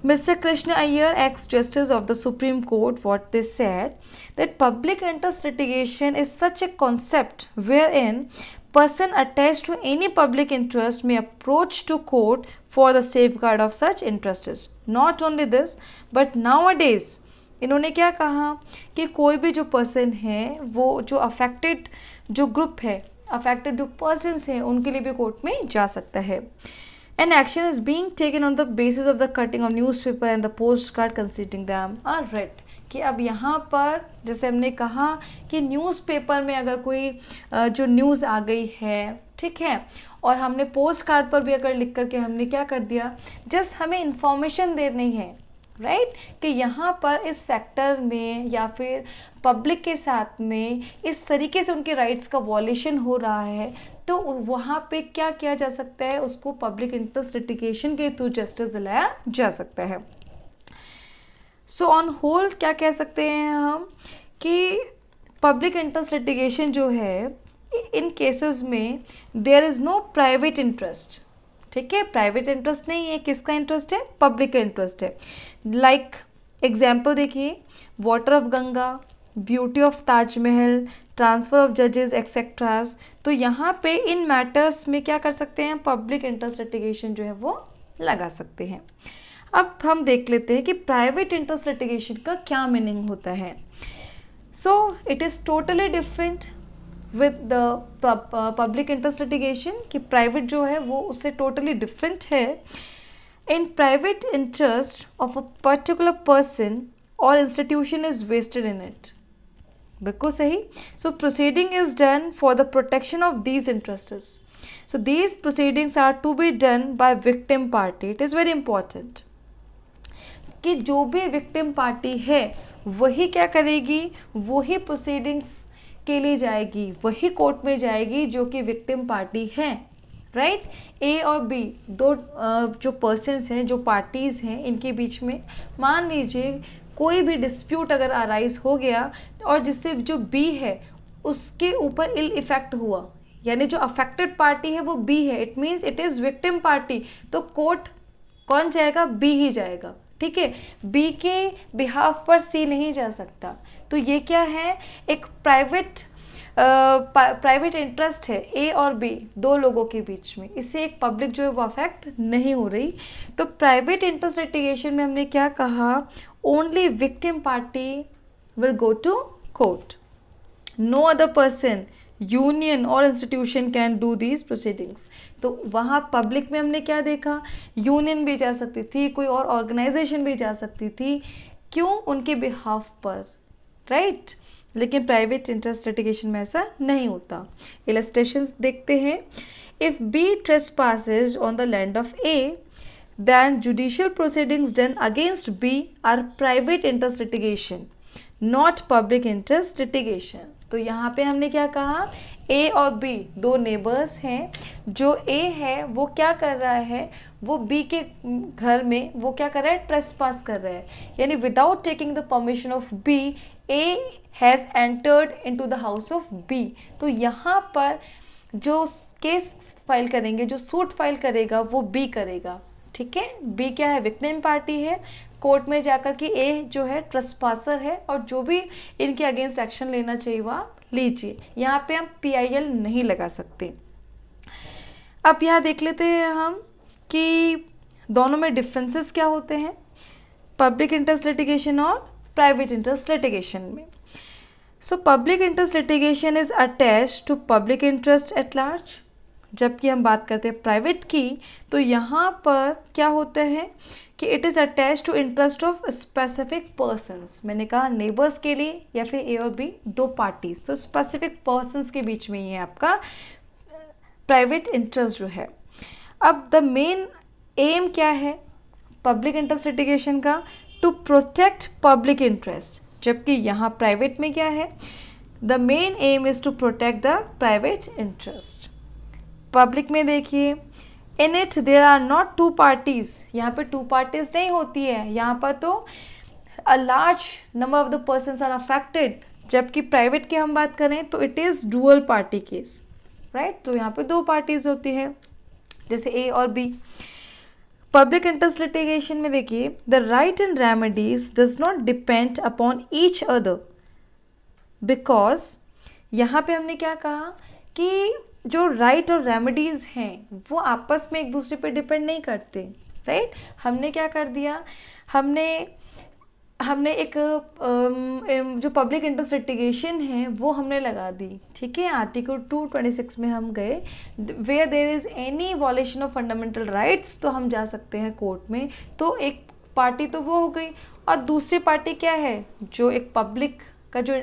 Mr. Krishna Iyer, ex-justice of the Supreme Court, what they said, that public interest litigation is such a concept wherein person attached to any public interest may approach to court for the safeguard of such interests. Not only this, but nowadays इन्होंने क्या कहा कि कोई भी जो पर्सन है वो जो अफेक्टेड जो ग्रुप है, अफेक्टेड जो पर्सन्स हैं उनके लिए भी कोर्ट में जा सकता है। An action is being taken on the basis of the cutting of newspaper and the postcard considering them are read। कि अब यहाँ पर जैसे हमने कहा कि न्यूज़पेपर में अगर कोई जो न्यूज़ आ गई है, ठीक है, और हमने पोस्ट कार्ड पर भी अगर लिख करके हमने क्या कर दिया, जस्ट हमें इंफॉर्मेशन देनी है, राइट, कि यहाँ पर इस सेक्टर में या फिर पब्लिक के साथ में इस तरीके से उनके राइट्स का वॉलेशन हो रहा है, तो वहाँ पे क्या किया जा सकता है, उसको पब्लिक इंटरेस्ट लिटिगेशन के थ्रू जस्टिस दिलाया जा सकता है। सो ऑन होल क्या कह सकते हैं हम कि पब्लिक इंटरेस्ट लिटिगेशन जो है इन केसेस में there is no private interest, ठीक है, प्राइवेट इंटरेस्ट नहीं है, किसका इंटरेस्ट है, पब्लिक का इंटरेस्ट है। लाइक एग्जाम्पल देखिए, water of Ganga, beauty of Taj Mahal, transfer of जजेस एक्सेट्रास। तो यहाँ पे इन मैटर्स में क्या कर सकते हैं, पब्लिक इंटरेस्ट लिटिगेशन जो है वो लगा सकते हैं। अब हम देख लेते हैं कि प्राइवेट इंटरेस्ट लिटिगेशन का क्या मीनिंग होता है। So it is totally different with the public interest litigation, कि प्राइवेट जो है वो उससे टोटली डिफरेंट है। In private interest of a particular person or institution is vested in it, बिल्कुल सही। So proceeding is done for the protection of these interests. So these proceedings are to be done by victim party. It is very important कि जो भी विक्टिम पार्टी है वही क्या करेगी, वही प्रोसीडिंग्स के लिए जाएगी, वही कोर्ट में जाएगी जो कि विक्टिम पार्टी है, राइट। ए और बी दो जो पर्सन्स हैं, जो पार्टीज़ हैं, इनके बीच में मान लीजिए कोई भी डिस्प्यूट अगर अराइज हो गया और जिससे जो बी है उसके ऊपर इल इफेक्ट हुआ, यानी जो अफेक्टेड पार्टी है वो बी है, it means it is victim party, तो कोर्ट कौन जाएगा, बी ही जाएगा, ठीक है। बी के बिहाफ पर सी नहीं जा सकता। तो ये क्या है, एक प्राइवेट इंटरेस्ट है ए और बी दो लोगों के बीच में, इससे एक पब्लिक जो है वो अफेक्ट नहीं हो रही। तो प्राइवेट इंटरेस्ट लिटिगेशन में हमने क्या कहा, only victim party will go to court, no other person, union or institution can do these proceedings. तो वहाँ पब्लिक में हमने क्या देखा, यूनियन भी जा सकती थी, कोई और ऑर्गेनाइजेशन भी जा सकती थी, क्यों, उनके बिहाफ पर, राइट। लेकिन प्राइवेट इंटरेस्ट लिटिगेशन में ऐसा नहीं होता। इलस्ट्रेशंस देखते हैं। If B trespasses on the land of A then judicial proceedings done against B are private interest litigation, not public interest litigation। तो यहाँ पे हमने क्या कहा, A और B दो नेबर्स हैं। जो A है वो क्या कर रहा है, वो B के घर में वो क्या कर रहा है, ट्रेसपास कर रहा है, यानी without taking the permission of B A has entered into the house of B। तो यहाँ पर जो केस फाइल करेंगे, जो सूट फाइल करेगा वो B करेगा, ठीक है। बी क्या है, विक्टिम पार्टी है। कोर्ट में जाकर कि ए जो है ट्रेसपासर है और जो भी इनके अगेंस्ट एक्शन लेना चाहिए वह लीजिए। यहाँ पे हम PIL नहीं लगा सकते। अब यहाँ देख लेते हैं हम कि दोनों में डिफरेंसेस क्या होते हैं, पब्लिक इंटरेस्ट लिटिगेशन और प्राइवेट इंटरेस्ट लिटिगेशन में। So public interest litigation is attached to public interest at large. जबकि हम बात करते हैं प्राइवेट की, तो यहाँ पर क्या होता है कि it is attach to interest of specific persons. मैंने कहा नेबर्स के लिए या फिर ए और बी दो पार्टीज, तो स्पेसिफिक पर्सन्स के बीच में ही है आपका प्राइवेट इंटरेस्ट जो है। अब द मेन एम क्या है पब्लिक इंटरेस्ट लिटिगेशन का, टू प्रोटेक्ट पब्लिक इंटरेस्ट। जबकि यहाँ प्राइवेट में क्या है, the main aim is to protect the private interest. Public में देखिए, in it there are not two parties, यहाँ पे टू पार्टीज नहीं होती है, यहाँ पर तो a large number of the persons are affected. जबकि प्राइवेट की हम बात करें तो it is dual party case, right. तो यहाँ पे दो पार्टीज होती हैं जैसे ए और बी। पब्लिक इंटरेस्ट लिटिगेशन में देखिए, the right and remedies does not depend upon each other, because यहाँ पे हमने क्या कहा कि जो राइट और रेमेडीज़ हैं वो आपस में एक दूसरे पे डिपेंड नहीं करते, राइट। हमने क्या कर दिया, हमने एक जो पब्लिक इंटरेस्ट लिटिगेशन है वो हमने लगा दी, ठीक है। आर्टिकल 226 में हम गए, where there is any violation of fundamental rights, तो हम जा सकते हैं कोर्ट में। तो एक पार्टी तो वो हो गई, और दूसरी पार्टी क्या है, जो एक पब्लिक का जो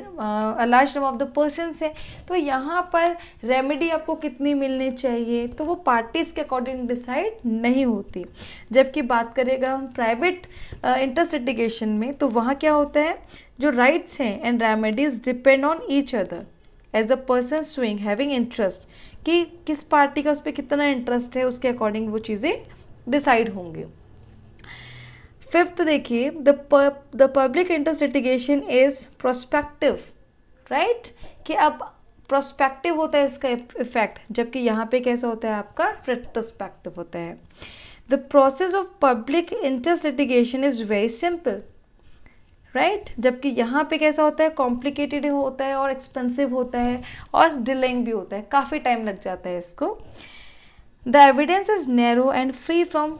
large number of the persons है। तो यहाँ पर रेमेडी आपको कितनी मिलनी चाहिए, तो वो पार्टीज़ के अकॉर्डिंग डिसाइड नहीं होती। जबकि बात करेगा हम प्राइवेट इंटरेस्ट लिटिगेशन में, तो वहाँ क्या होता है, जो राइट्स हैं and remedies depend on each other as the person suing having interest, कि किस पार्टी का उस पर कितना इंटरेस्ट है, उसके अकॉर्डिंग वो चीज़ें डिसाइड होंगी। फिफ्थ देखिए, the public interest litigation is prospective, right, कि अब प्रोस्पेक्टिव होता है इसका इफेक्ट, जबकि यहाँ पे कैसा होता है आपका रेट्रोस्पेक्टिव होता है। The process of public interest litigation is very simple, right, जबकि यहाँ पे कैसा होता है, कॉम्प्लिकेटेड होता है और एक्सपेंसिव होता है और डिलेइंग भी होता है, काफ़ी टाइम लग जाता है इसको। The evidence is narrow and free from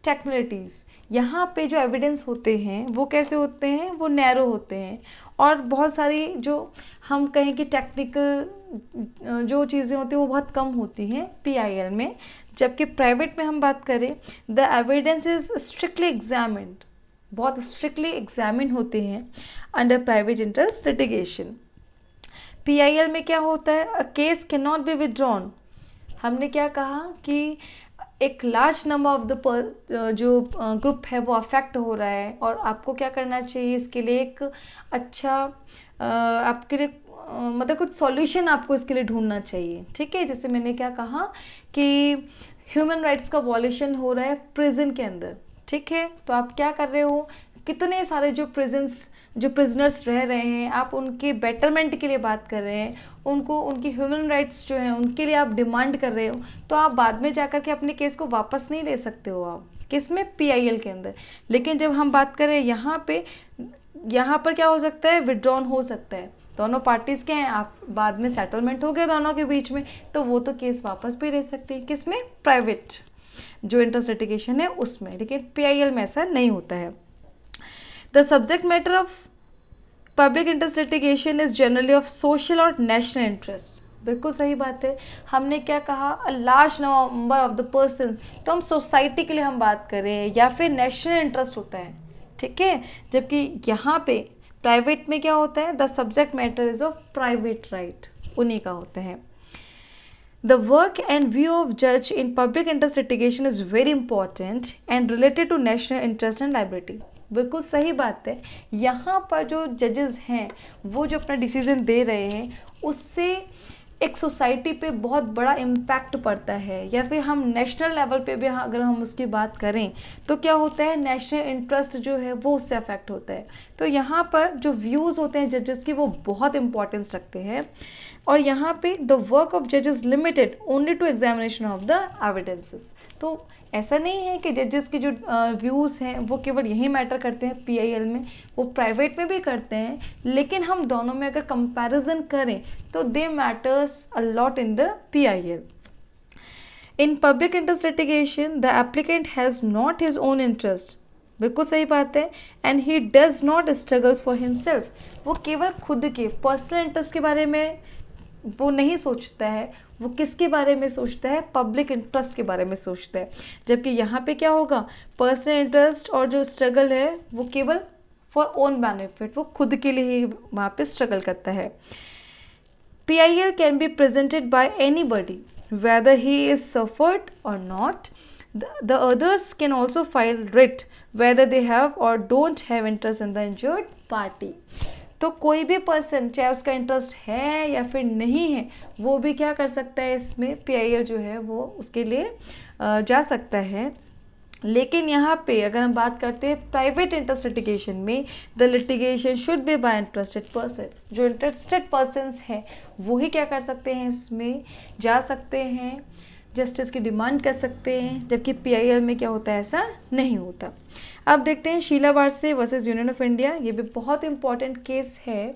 technicalities. यहाँ पे जो एविडेंस होते हैं वो कैसे होते हैं, वो नैरो होते हैं, और बहुत सारी जो हम कहें कि टेक्निकल जो चीज़ें होती हैं वो बहुत कम होती हैं PIL में। जबकि प्राइवेट में हम बात करें, the evidence is strictly examined, बहुत स्ट्रिक्टली एग्जामिन होते हैं under private interest litigation. PIL में क्या होता है, a case can not be withdrawn. हमने क्या कहा कि एक लार्ज नंबर ऑफ द जो ग्रुप है वो अफेक्ट हो रहा है, और आपको क्या करना चाहिए इसके लिए, एक अच्छा आपके लिए मतलब कुछ सॉल्यूशन आपको इसके लिए ढूंढना चाहिए, ठीक है। जैसे मैंने क्या कहा कि ह्यूमन राइट्स का वॉलेशन हो रहा है प्रिजन के अंदर, ठीक है। तो आप क्या कर रहे हो, कितने सारे जो प्रिजनर्स रह रहे हैं, आप उनके बेटरमेंट के लिए बात कर रहे हैं, उनको उनकी ह्यूमन राइट्स जो हैं उनके लिए आप डिमांड कर रहे हो, तो आप बाद में जाकर के अपने केस को वापस नहीं ले सकते हो आप किस में, PIL के अंदर। लेकिन जब हम बात करें यहाँ पर क्या हो सकता है, विड्रॉन हो सकता है, दोनों पार्टीज़ के हैं, आप बाद में सेटलमेंट हो गया दोनों के बीच में, तो वो तो केस वापस भी ले सकते हैं, किस में, प्राइवेट जो इंटरेस्ट लिटिगेशन है उसमें। लेकिन PIL में ऐसा नहीं होता है। The subject matter of public interest litigation is generally of social और नेशनल इंटरेस्ट। बिल्कुल सही बात है। हमने क्या कहा, अ large number of the persons, तो हम सोसाइटी के लिए हम बात करें या फिर नेशनल इंटरेस्ट होता है, ठीक है। जबकि यहाँ पे प्राइवेट में क्या होता है, the subject matter is of private right, उन्हीं का होता है. The work and view of judge in public interest litigation is very important and related to national interest and liability. बिल्कुल सही बात है. यहाँ पर जो जजेस हैं वो जो अपना डिसीजन दे रहे हैं उससे एक सोसाइटी पे बहुत बड़ा इम्पैक्ट पड़ता है, या फिर हम नेशनल लेवल पे भी अगर हम उसकी बात करें तो क्या होता है, नेशनल इंटरेस्ट जो है वो उससे अफेक्ट होता है. तो यहाँ पर जो व्यूज़ होते हैं जजेस की वो बहुत इंपॉर्टेंस रखते हैं. और यहाँ पे द वर्क ऑफ जजेस limited only to examination of the evidences. तो ऐसा नहीं है कि जजेस की जो व्यूज़ हैं वो केवल यही मैटर करते हैं पीआईएल में, वो प्राइवेट में भी करते हैं, लेकिन हम दोनों में अगर कंपैरिजन करें तो they matters a lot in the PIL. In public interest litigation the applicant has not his own interest. बिल्कुल सही बात है. And he does not struggles for himself. वो केवल खुद के पर्सनल इंटरेस्ट के बारे में वो नहीं सोचता है, वो किसके बारे में सोचता है, पब्लिक इंटरेस्ट के बारे में सोचता है. जबकि यहाँ पे क्या होगा, पर्सनल इंटरेस्ट और जो स्ट्रगल है वो केवल फॉर ओन बेनिफिट, वो खुद के लिए ही वहाँ पे स्ट्रगल करता है. PIL can be presented by anybody whether he is suffered or not. The others can also file writ whether they have or don't have interest in the injured party. तो कोई भी पर्सन चाहे उसका इंटरेस्ट है या फिर नहीं है वो भी क्या कर सकता है, इसमें PIL जो है वो उसके लिए जा सकता है. लेकिन यहाँ पे अगर हम बात करते हैं प्राइवेट इंटरेस्ट लिटिगेशन में, the litigation should be by interested person. जो इंटरेस्टेड पर्सन्स हैं वो ही क्या कर सकते हैं, इसमें जा सकते हैं, जस्टिस की डिमांड कर सकते हैं. जबकि PIL में क्या होता है, ऐसा नहीं होता. अब देखते हैं Sheela Barse versus union of India. ये भी बहुत इंपॉर्टेंट केस है.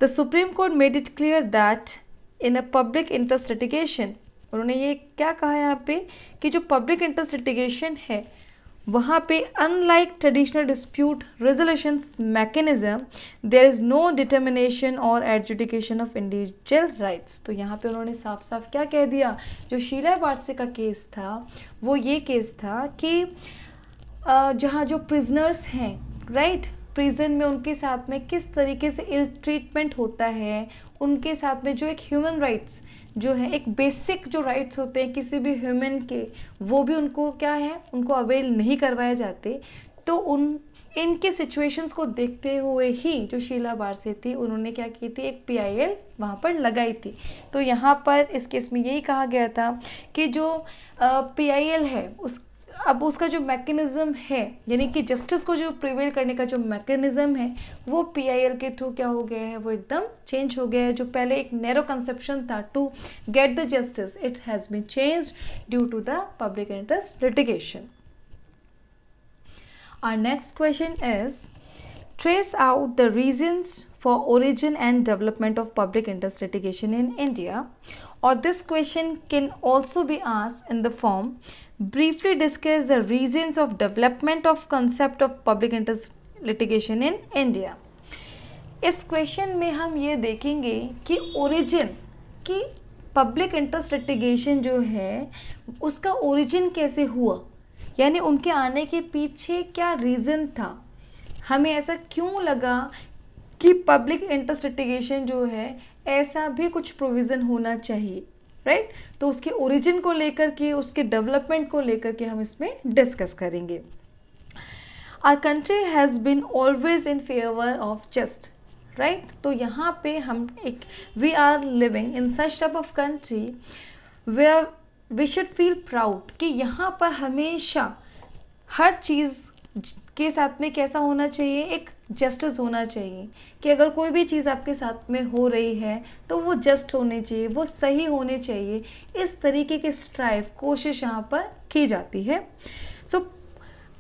The supreme court made it clear that in a public interest litigation, उन्होंने ये क्या कहा यहाँ पे कि जो पब्लिक इंटरेस्ट लिटिगेशन है वहाँ पे unlike traditional dispute resolution mechanism there is no determination और एडजुडिकेशन ऑफ इंडिविजुअल राइट्स. तो यहाँ पे उन्होंने साफ साफ क्या कह दिया, जो शीला वारसे का केस था वो ये केस था कि जहाँ जो प्रिजनर्स हैं राइट, प्रिजन में उनके साथ में किस तरीके से इल ट्रीटमेंट होता है, उनके साथ में जो एक ह्यूमन राइट्स जो है, एक बेसिक जो राइट्स होते हैं किसी भी ह्यूमन के, वो भी उनको क्या है, उनको अवेल नहीं करवाए जाते. तो इनके सिचुएशंस को देखते हुए ही जो शीला वारसे थी उन्होंने क्या की थी, एक PIL वहाँ पर लगाई थी. तो यहाँ पर इस केस में यही कहा गया था कि जो PIL है अब उसका जो मैकेनिज्म है, यानी कि जस्टिस को जो प्रिवेल करने का जो मैकेनिज्म है वो PIL के थ्रू क्या हो गया है, वो एकदम चेंज हो गया है. जो पहले एक नैरो कंसेप्शन था to get the justice, it has been changed due to the public interest litigation. Our next question is, trace out the reasons for origin and development of public interest litigation in India. Or this question can also be asked in the form, briefly discuss the reasons of development of concept of public interest litigation in India. इस क्वेश्चन में हम ये देखेंगे कि ओरिजिन की पब्लिक इंटरेस्ट लिटिगेशन जो है उसका ओरिजिन कैसे हुआ, यानी उनके आने के पीछे क्या रीज़न था, हमें ऐसा क्यों लगा कि पब्लिक इंटरेस्ट लिटिगेशन जो है ऐसा भी कुछ प्रोविज़न होना चाहिए राइट. तो उसके ओरिजिन को लेकर के, उसके डेवलपमेंट को लेकर के हम इसमें डिस्कस करेंगे. Our country has been always in favour of just right. तो यहाँ पे हम एक we are living in such type of country where we should feel proud कि यहाँ पर हमेशा हर चीज़ के साथ में कैसा होना चाहिए, एक जस्टिस होना चाहिए. कि अगर कोई भी चीज़ आपके साथ में हो रही है तो वो जस्ट होनी चाहिए, वो सही होनी चाहिए. इस तरीके के स्ट्राइव कोशिश यहाँ पर की जाती है. So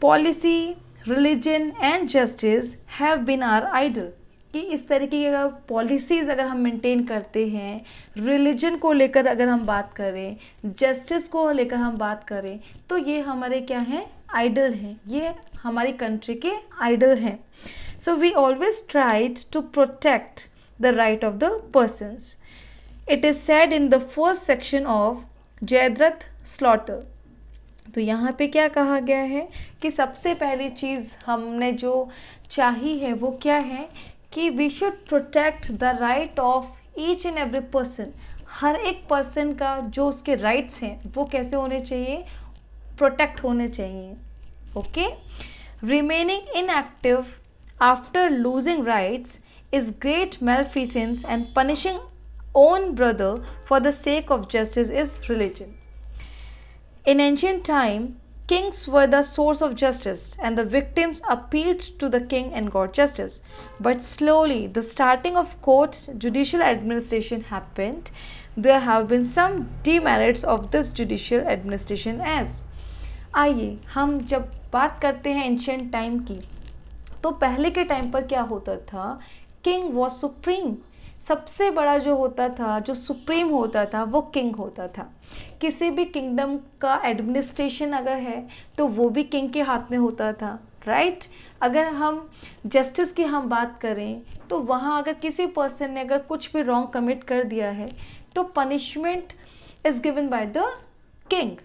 policy, religion and justice have been our idol. कि इस तरीके की अगर पॉलिसीज़ अगर हम मेंटेन करते हैं, रिलीजन को लेकर अगर हम बात करें, जस्टिस को लेकर हम बात करें, तो ये हमारे क्या हैं, आइडल हैं, ये हमारी कंट्री के आइडल हैं. So we always tried to protect the right of the persons. It is said in the first section of Jayadrath slaughter. तो यहाँ पे क्या कहा गया है कि सबसे पहली चीज़ हमने जो चाही है वो क्या है कि we should protect the right of each and every person. हर एक पर्सन का जो उसके राइट्स हैं वो कैसे होने चाहिए, प्रोटेक्ट होने चाहिए। Okay, remaining inactive after losing rights is great malfeasance and punishing own brother for the sake of justice is religion. In ancient time, kings were the source of justice and the victims appealed to the king and got justice. But slowly, the starting of courts, judicial administration happened. There have been some demerits of this judicial administration as. आइए हम जब बात करते हैं एंशियंट टाइम की, तो पहले के टाइम पर क्या होता था, किंग वॉज सुप्रीम। सबसे बड़ा जो होता था, जो सुप्रीम होता था, वो किंग होता था। किसी भी किंगडम का एडमिनिस्ट्रेशन अगर है तो वो भी किंग के हाथ में होता था, राइट। अगर हम जस्टिस की हम बात करें तो वहाँ अगर किसी पर्सन ने अगर कुछ भी रॉन्ग कमिट कर दिया है तो punishment is given by the king.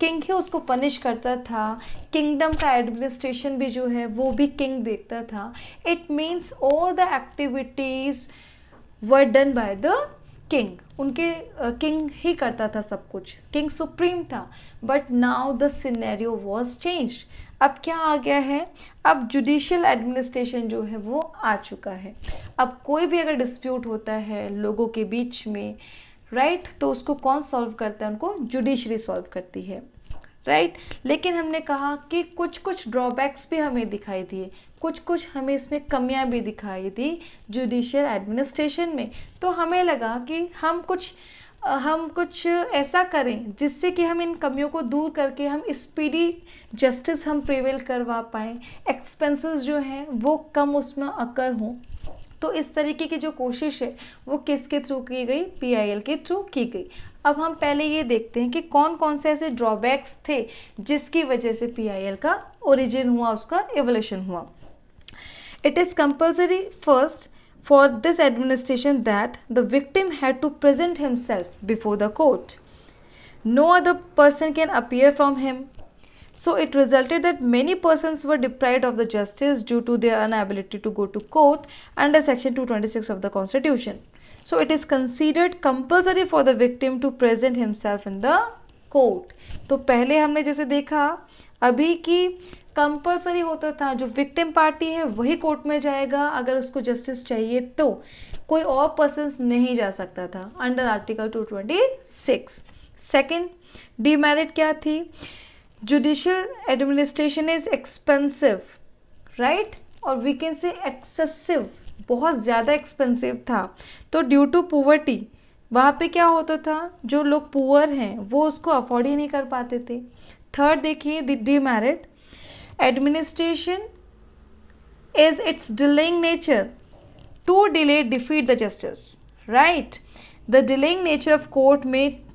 King ही उसको पनिश करता था। किंगडम का एडमिनिस्ट्रेशन भी जो है वो भी किंग देखता था। It means all the activities were done by the king. उनके किंग ही करता था सब कुछ, किंग सुप्रीम था। But now the scenario was change. अब क्या आ गया है, अब जुडिशियल एडमिनिस्ट्रेशन जो है वो आ चुका है। अब कोई भी अगर डिस्प्यूट होता है लोगों के बीच में, राइट, तो उसको कौन सॉल्व करता है, उनको जुडिशरी सॉल्व करती है, राइट। लेकिन हमने कहा कि कुछ कुछ ड्रॉबैक्स भी हमें दिखाई दिए, कुछ हमें इसमें कमियां भी दिखाई दी जुडिशियल एडमिनिस्ट्रेशन में। तो हमें लगा कि हम कुछ ऐसा करें जिससे कि हम इन कमियों को दूर करके हम स्पीडी जस्टिस हम प्रिवेल करवा पाएँ, एक्सपेंसेस जो हैं वो कम उसमें अकर हों। तो इस तरीके की जो कोशिश है वो किसके थ्रू की गई, PIL के थ्रू की गई। अब हम पहले ये देखते हैं कि कौन कौन से ऐसे ड्रॉबैक्स थे जिसकी वजह से PIL का ओरिजिन हुआ, उसका एवोल्यूशन हुआ। It is compulsory first for this administration that the victim had to present himself before the court. No other person can appear from him. So it resulted that many persons were deprived of the justice due to their inability to go to court under section 226 of the constitution. So it is considered compulsory for the victim to present himself in the court. तो पहले हमने जैसे देखा अभी कि कंपलसरी होता था, जो विक्टिम पार्टी है वही कोर्ट में जाएगा अगर उसको जस्टिस चाहिए, तो कोई और पर्सन नहीं जा सकता था अंडर आर्टिकल 226. सेकेंड डीमेरिट क्या थी, judicial administration is expensive, right, और वी कैन से एक्सेसिव, बहुत ज़्यादा एक्सपेंसिव था. तो ड्यू टू पुअर्टी वहाँ पे क्या होता था, जो लोग पुअर हैं वो उसको अफोर्ड ही नहीं कर पाते थे. थर्ड देखिए the demerit, administration is its delaying nature, to delay defeat the justice, right. The delaying nature of court में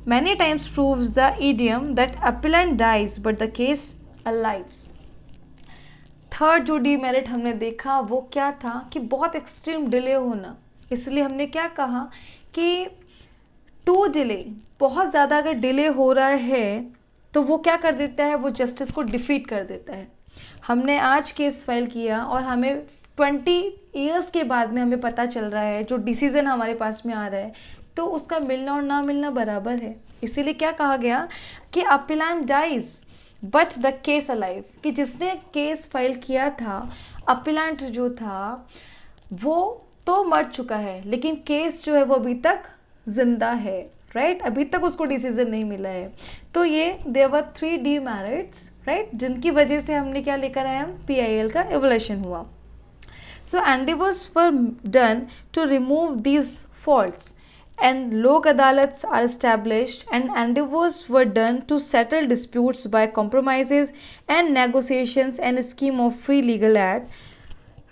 many times proves the idiom that appellant dies but the case alives. Third जो डीमेरिट हमने देखा वो क्या था कि बहुत एक्सट्रीम डिले होना, इसलिए हमने क्या कहा कि टू डिले, बहुत ज़्यादा अगर डिले हो रहा है तो वो क्या कर देता है, वो जस्टिस को डिफीट कर देता है. हमने आज केस फाइल किया और हमें 20 ईयर्स के बाद में हमें पता चल रहा है, जो डिसीजन हमारे पास में आ रहा है तो उसका मिलना और ना मिलना बराबर है. इसीलिए क्या कहा गया कि appellant dies but the case alive, कि जिसने केस फाइल किया था, अपीलेंट जो था वो तो मर चुका है लेकिन केस जो है वो अभी तक जिंदा है, राइट, अभी तक उसको डिसीजन नहीं मिला है. तो ये देयर वर 3 डीमेरिट्स, राइट, जिनकी वजह से हमने क्या लेकर आए, हम PIL का एवोल्यूशन हुआ. So endeavours were done to remove these faults and lok adalats are established and endeavors were done to settle disputes by compromises and negotiations and a scheme of free legal aid,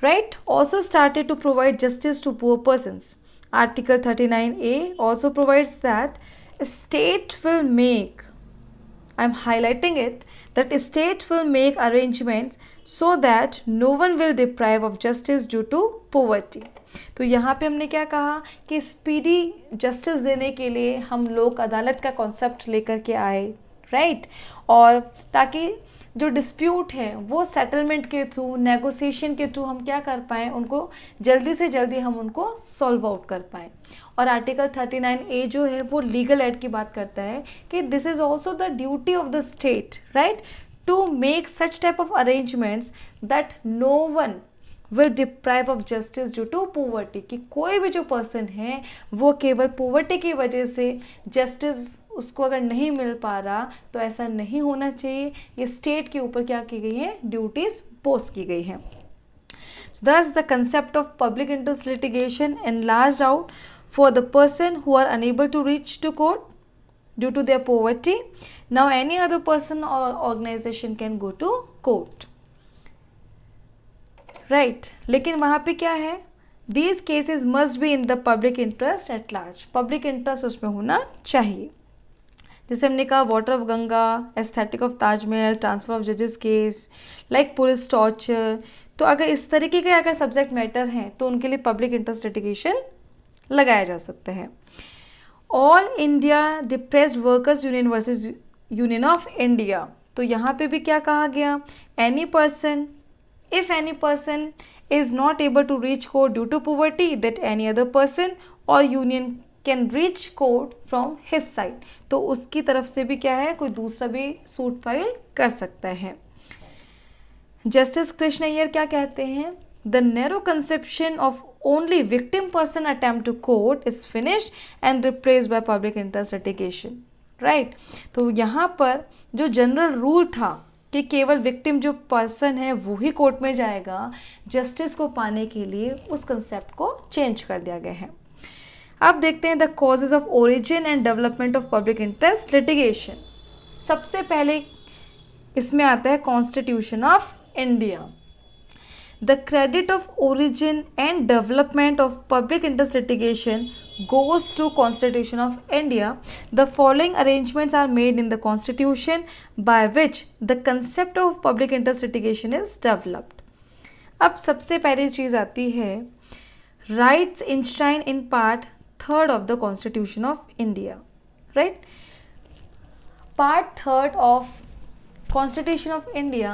right, also started to provide justice to poor persons. Article 39A also provides that state will make, I'm highlighting it, that state will make arrangements so that no one will deprive of justice due to poverty. तो यहाँ पे हमने क्या कहा कि स्पीडी जस्टिस देने के लिए हम लोक अदालत का कॉन्सेप्ट लेकर के आए, राइट, और ताकि जो डिस्प्यूट है वो सेटलमेंट के थ्रू, नेगोशिएशन के थ्रू हम क्या कर पाएँ, उनको जल्दी से जल्दी हम उनको सॉल्व आउट कर पाएँ। और आर्टिकल 39A जो है वो लीगल एड की बात करता है कि this is also the duty of the state, right, to make such type of arrangements that no one will deprive of justice due to poverty, कि कोई भी जो पर्सन है वो केवल पोवर्टी की वजह से जस्टिस उसको अगर नहीं मिल पा रहा, तो ऐसा नहीं होना चाहिए। ये स्टेट के ऊपर क्या की गई है, ड्यूटीज पोस्ट की गई हैं। Thus the concept of public interest litigation enlarged out for the person who are unable to reach to court due to their poverty. Now any other person or organization can go to court, right? लेकिन वहाँ पे क्या है, these cases must be in the public interest at large, public interest उसमें होना चाहिए। जैसे हमने कहा water of Ganga, aesthetic of Taj Mahal, transfer of जजेस केस, लाइक पुलिस टॉर्चर। तो अगर इस तरीके के अगर सब्जेक्ट मैटर हैं तो उनके लिए पब्लिक इंटरेस्ट लिटिगेशन लगाया जा सकता है। All India depressed workers union versus union of India, तो यहाँ पे भी क्या कहा गया, any person, if any person is not able to reach court due to poverty, that any other person और union can reach court from his side, तो उसकी तरफ से भी क्या है, कोई दूसरा भी सूट फाइल कर सकता है। जस्टिस कृष्ण अय्यर क्या कहते हैं, the narrow conception of only victim person attempt to court is finished and replaced by public interest litigation, right. तो यहाँ पर जो जनरल रूल था कि केवल विक्टिम जो पर्सन है वो ही कोर्ट में जाएगा जस्टिस को पाने के लिए, उस कंसेप्ट को चेंज कर दिया गया है। अब देखते हैं the causes of origin and development of public interest litigation. सबसे पहले इसमें आता है constitution of India. The credit of origin and development of public interest litigation goes to Constitution of India. The following arrangements are made in the Constitution by which the concept of public interest litigation is developed. अब सबसे पहली चीज़ आती है rights enshrined in part 3rd of the Constitution of India, right? Part 3rd of Constitution of India,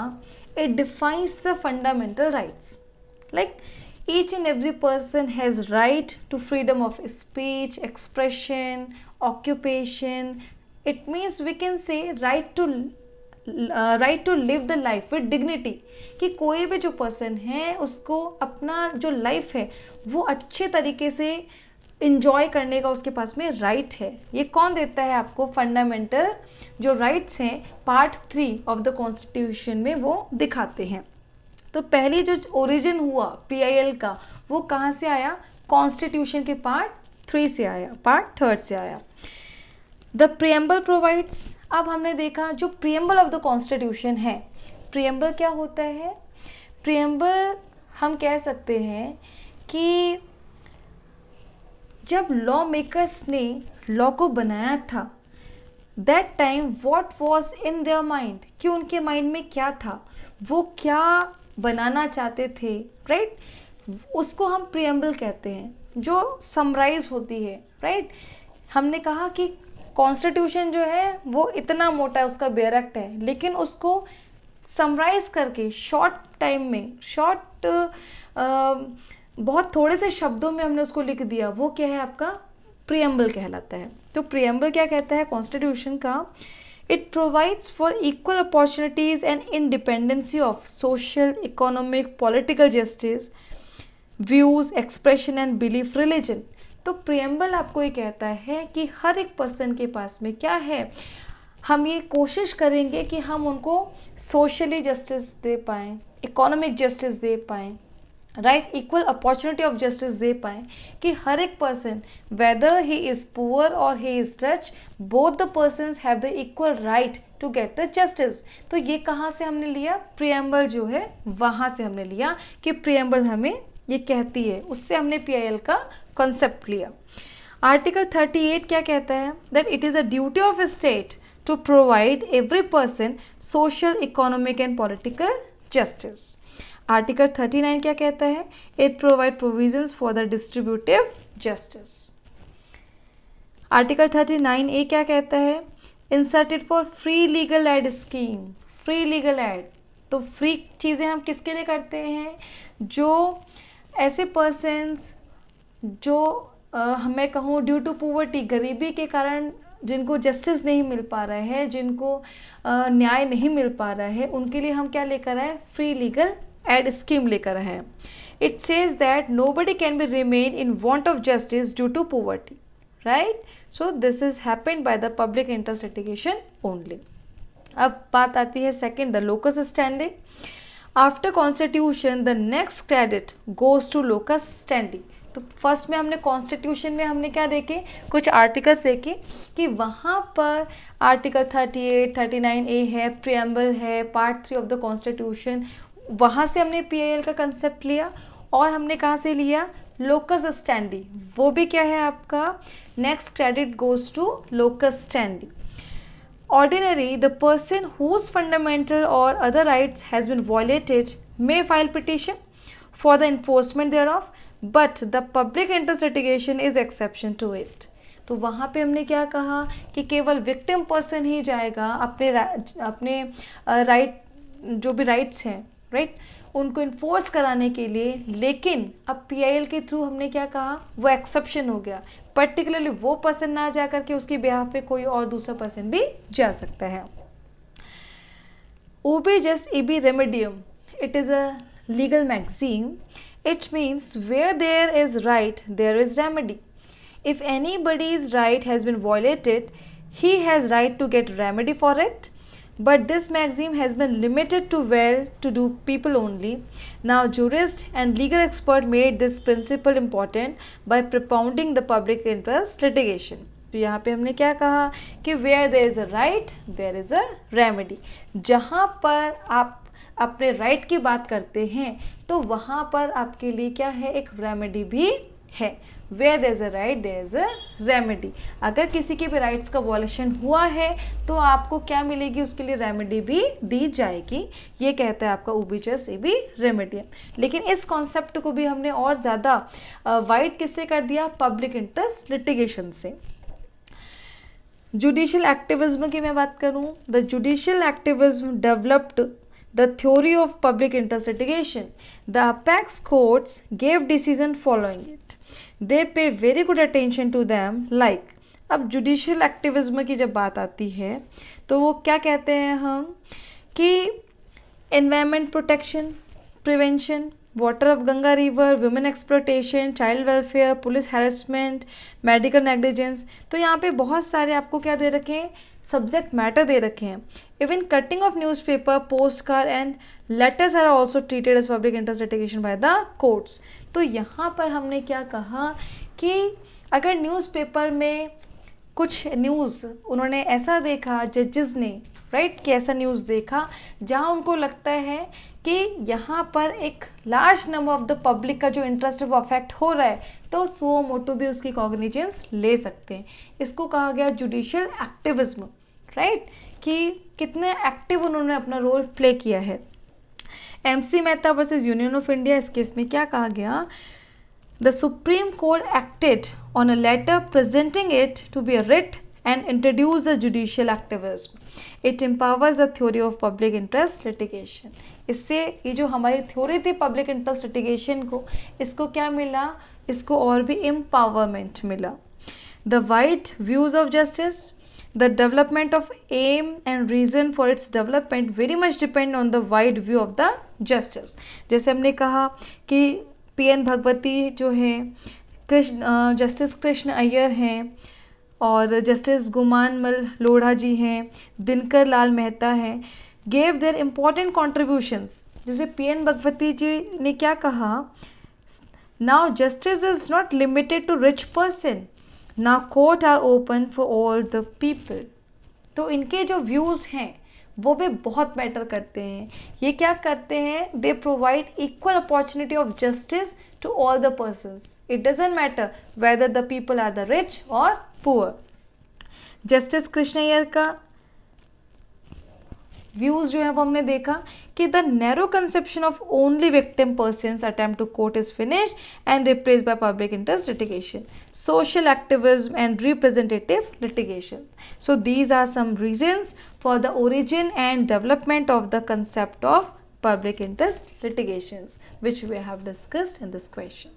it defines the fundamental rights, like each and every person has right to freedom of speech, expression, occupation. It means we can say right to live the life with dignity, कि कोई भी जो पर्सन है उसको अपना जो लाइफ है वो अच्छे तरीके से इंजॉय करने का उसके पास में राइट है। ये कौन देता है आपको, फंडामेंटल जो राइट्स हैं पार्ट 3 ऑफ द कॉन्स्टिट्यूशन में वो दिखाते हैं। तो पहली जो ओरिजिन हुआ PIL का वो कहाँ से आया, कॉन्स्टिट्यूशन के पार्ट 3 से आया, पार्ट 3 से आया। द प्रियम्बल प्रोवाइड्स, अब हमने देखा जो प्रियम्बल ऑफ द कॉन्स्टिट्यूशन है, प्रियम्बल क्या होता है, प्रियम्बल हम कह सकते हैं कि जब लॉ मेकर्स ने लॉ को बनाया था that time what was in their mind, कि उनके माइंड में क्या था, वो क्या बनाना चाहते थे, राइट, उसको हम प्रियम्बल कहते हैं, जो समराइज होती है, राइट। हमने कहा कि कॉन्स्टिट्यूशन जो है वो इतना मोटा है, उसका बेरक्ट है, लेकिन उसको समराइज करके शॉर्ट टाइम में, बहुत थोड़े से शब्दों में हमने उसको लिख दिया, वो क्या है आपका प्रियम्बल कहलाता है। तो प्रियम्बल क्या कहता है कॉन्स्टिट्यूशन का, it provides for equal opportunities and independency of social, economic, political justice, views, expression and belief, religion. तो प्रियम्बल आपको ये कहता है कि हर एक पर्सन के पास में क्या है, हम ये कोशिश करेंगे कि हम उनको सोशली जस्टिस दे पाएँ, इकोनॉमिक जस्टिस दे पाएँ, right, equal opportunity of justice दे पाएँ, कि हर एक person whether he is poor or he is rich, both the persons have the equal right to get the justice. तो ये कहाँ से हमने लिया, प्रियम्बल जो है वहाँ से हमने लिया कि प्रियम्बल हमें ये कहती है, उससे हमने PIL का कॉन्सेप्ट लिया। आर्टिकल 38 क्या कहता है, that it is a duty of a state to provide every person social, economic and political justice. Article 39 क्या कहता है, it provide provisions for the distributive justice. Article 39A क्या कहता है, inserted for free legal aid scheme free legal aid. तो फ्री चीज़ें हम किसके लिए करते हैं? जो ऐसे पर्सन्स जो मैं कहूँ ड्यू टू पुवर्टी, गरीबी के कारण जिनको जस्टिस नहीं मिल पा रहा है, जिनको न्याय नहीं मिल पा रहा है, उनके लिए हम क्या लेकर आए? फ्री लीगल एड स्कीम लेकर आए हैं। It says that nobody can be remain in want of justice due to poverty, right? So this is happened by the public interest litigation only. अब बात आती है second, the locus standi. After constitution the next credit goes to locus standi. तो फर्स्ट में हमने कॉन्स्टिट्यूशन में हमने क्या देखे? कुछ आर्टिकल्स देखे कि वहाँ पर आर्टिकल 38, 39A है, प्रियम्बल है, पार्ट 3 ऑफ द कॉन्स्टिट्यूशन, वहाँ से हमने PIL का कंसेप्ट लिया। और हमने कहाँ से लिया? Locus standi. वो भी क्या है आपका? Next credit goes to locus standi. Ordinary, the person whose fundamental or other rights has been violated may file petition for the enforcement thereof, but the public interest litigation is exception to it. तो वहाँ पे हमने क्या कहा कि केवल विक्टिम पर्सन ही जाएगा अपने राइट, जो भी राइट्स हैं, राइट, उनको इन्फोर्स कराने के लिए। लेकिन अब PIL के थ्रू हमने क्या कहा? वो एक्सेप्शन हो गया, पर्टिकुलरली वो पर्सन ना जा करके उसकी बिहाफ पे कोई और दूसरा पर्सन भी जा सकता है। Ubi jus ibi remedium, it is a legal maxim. It means where there is right there is remedy. If anybody's right has been violated, he has right to get remedy for it. But this maxim has been limited to well-to-do people only. Now, jurists and legal experts made this principle important by propounding the public interest litigation. तो यहाँ पे हमने क्या कहा कि where there is a right, there is a remedy. जहाँ पर आप अपने राइट की बात करते हैं तो वहाँ पर आपके लिए क्या है? एक रेमेडी भी है। Where there is a right, there is a remedy. अगर किसी के भी राइट्स का वॉलेशन हुआ है तो आपको क्या मिलेगी? उसके लिए रेमेडी भी दी जाएगी। ये कहता है आपका उबिजस इबी रेमेडियम। लेकिन इस कॉन्सेप्ट को भी हमने और ज़्यादा वाइड किससे कर दिया? पब्लिक इंटरेस्ट लिटिगेशन से। जुडिशियल एक्टिविज्म की मैं बात करूँ, the judicial activism developed the theory of public interest litigation. The apex courts gave decision following it. They pay very good attention to them. Like, अब जुडिशियल एक्टिविज्म की जब बात आती है तो वो क्या कहते हैं हम कि environment protection, prevention, water of Ganga river, women exploitation, child welfare, police harassment, medical negligence. तो यहाँ पे बहुत सारे आपको क्या दे रखे हैं? सब्जेक्ट मैटर दे रखे हैं। Even cutting of newspaper, post card and letters are also treated as public interest litigation by the courts. तो यहाँ पर हमने क्या कहा कि अगर न्यूज़पेपर में कुछ न्यूज़ उन्होंने ऐसा देखा, जजेस ने, राइट, कि ऐसा न्यूज़ देखा जहाँ उनको लगता है कि यहाँ पर एक large number of the public का जो इंटरेस्ट है वो अफेक्ट हो रहा है, तो सो मोटो भी उसकी कॉग्निजेंस ले सकते हैं। इसको कहा गया जुडिशियल एक्टिविज्म, राइट, कि कितने एक्टिव उन्होंने अपना रोल प्ले किया है। MC Mehta versus union of India, इस केस में क्या कहा गया? The supreme court acted on a letter presenting it to be a writ and introduce the judicial activism. It empowers the theory of public interest litigation. इससे ये जो हमारी थ्योरी थी पब्लिक इंटरेस्ट लिटिगेशन को, इसको क्या मिला? इसको और भी एम्पावरमेंट मिला। The wide views of justice, the development of aim and reason for its development very much depend on the wide view of the justice. जैसे हमने कहा कि PN भगवती जो है, जस्टिस कृष्ण अय्यर हैं, और जस्टिस गुमानमल लोढ़ा जी हैं, दिनकर लाल मेहता हैं, गेव देयर इम्पॉर्टेंट कॉन्ट्रीब्यूशंस। जैसे PN भगवती जी ने क्या कहा? Now justice is not limited to rich person, now court are open for all the people. तो इनके जो व्यूज़ हैं वो भी बहुत मैटर करते हैं। ये क्या करते हैं? They provide equal opportunity of justice to all the persons. It doesn't matter whether the people are the rich और पुअर। जस्टिस कृष्ण अय्यर का व्यूज जो है वो हमने देखा कि the narrow conception of only victim persons attempt to court is finished and replaced by public interest litigation, social activism and representative litigation. So these are some reasons for the origin and development of the concept of public interest litigations, which we have discussed in this question.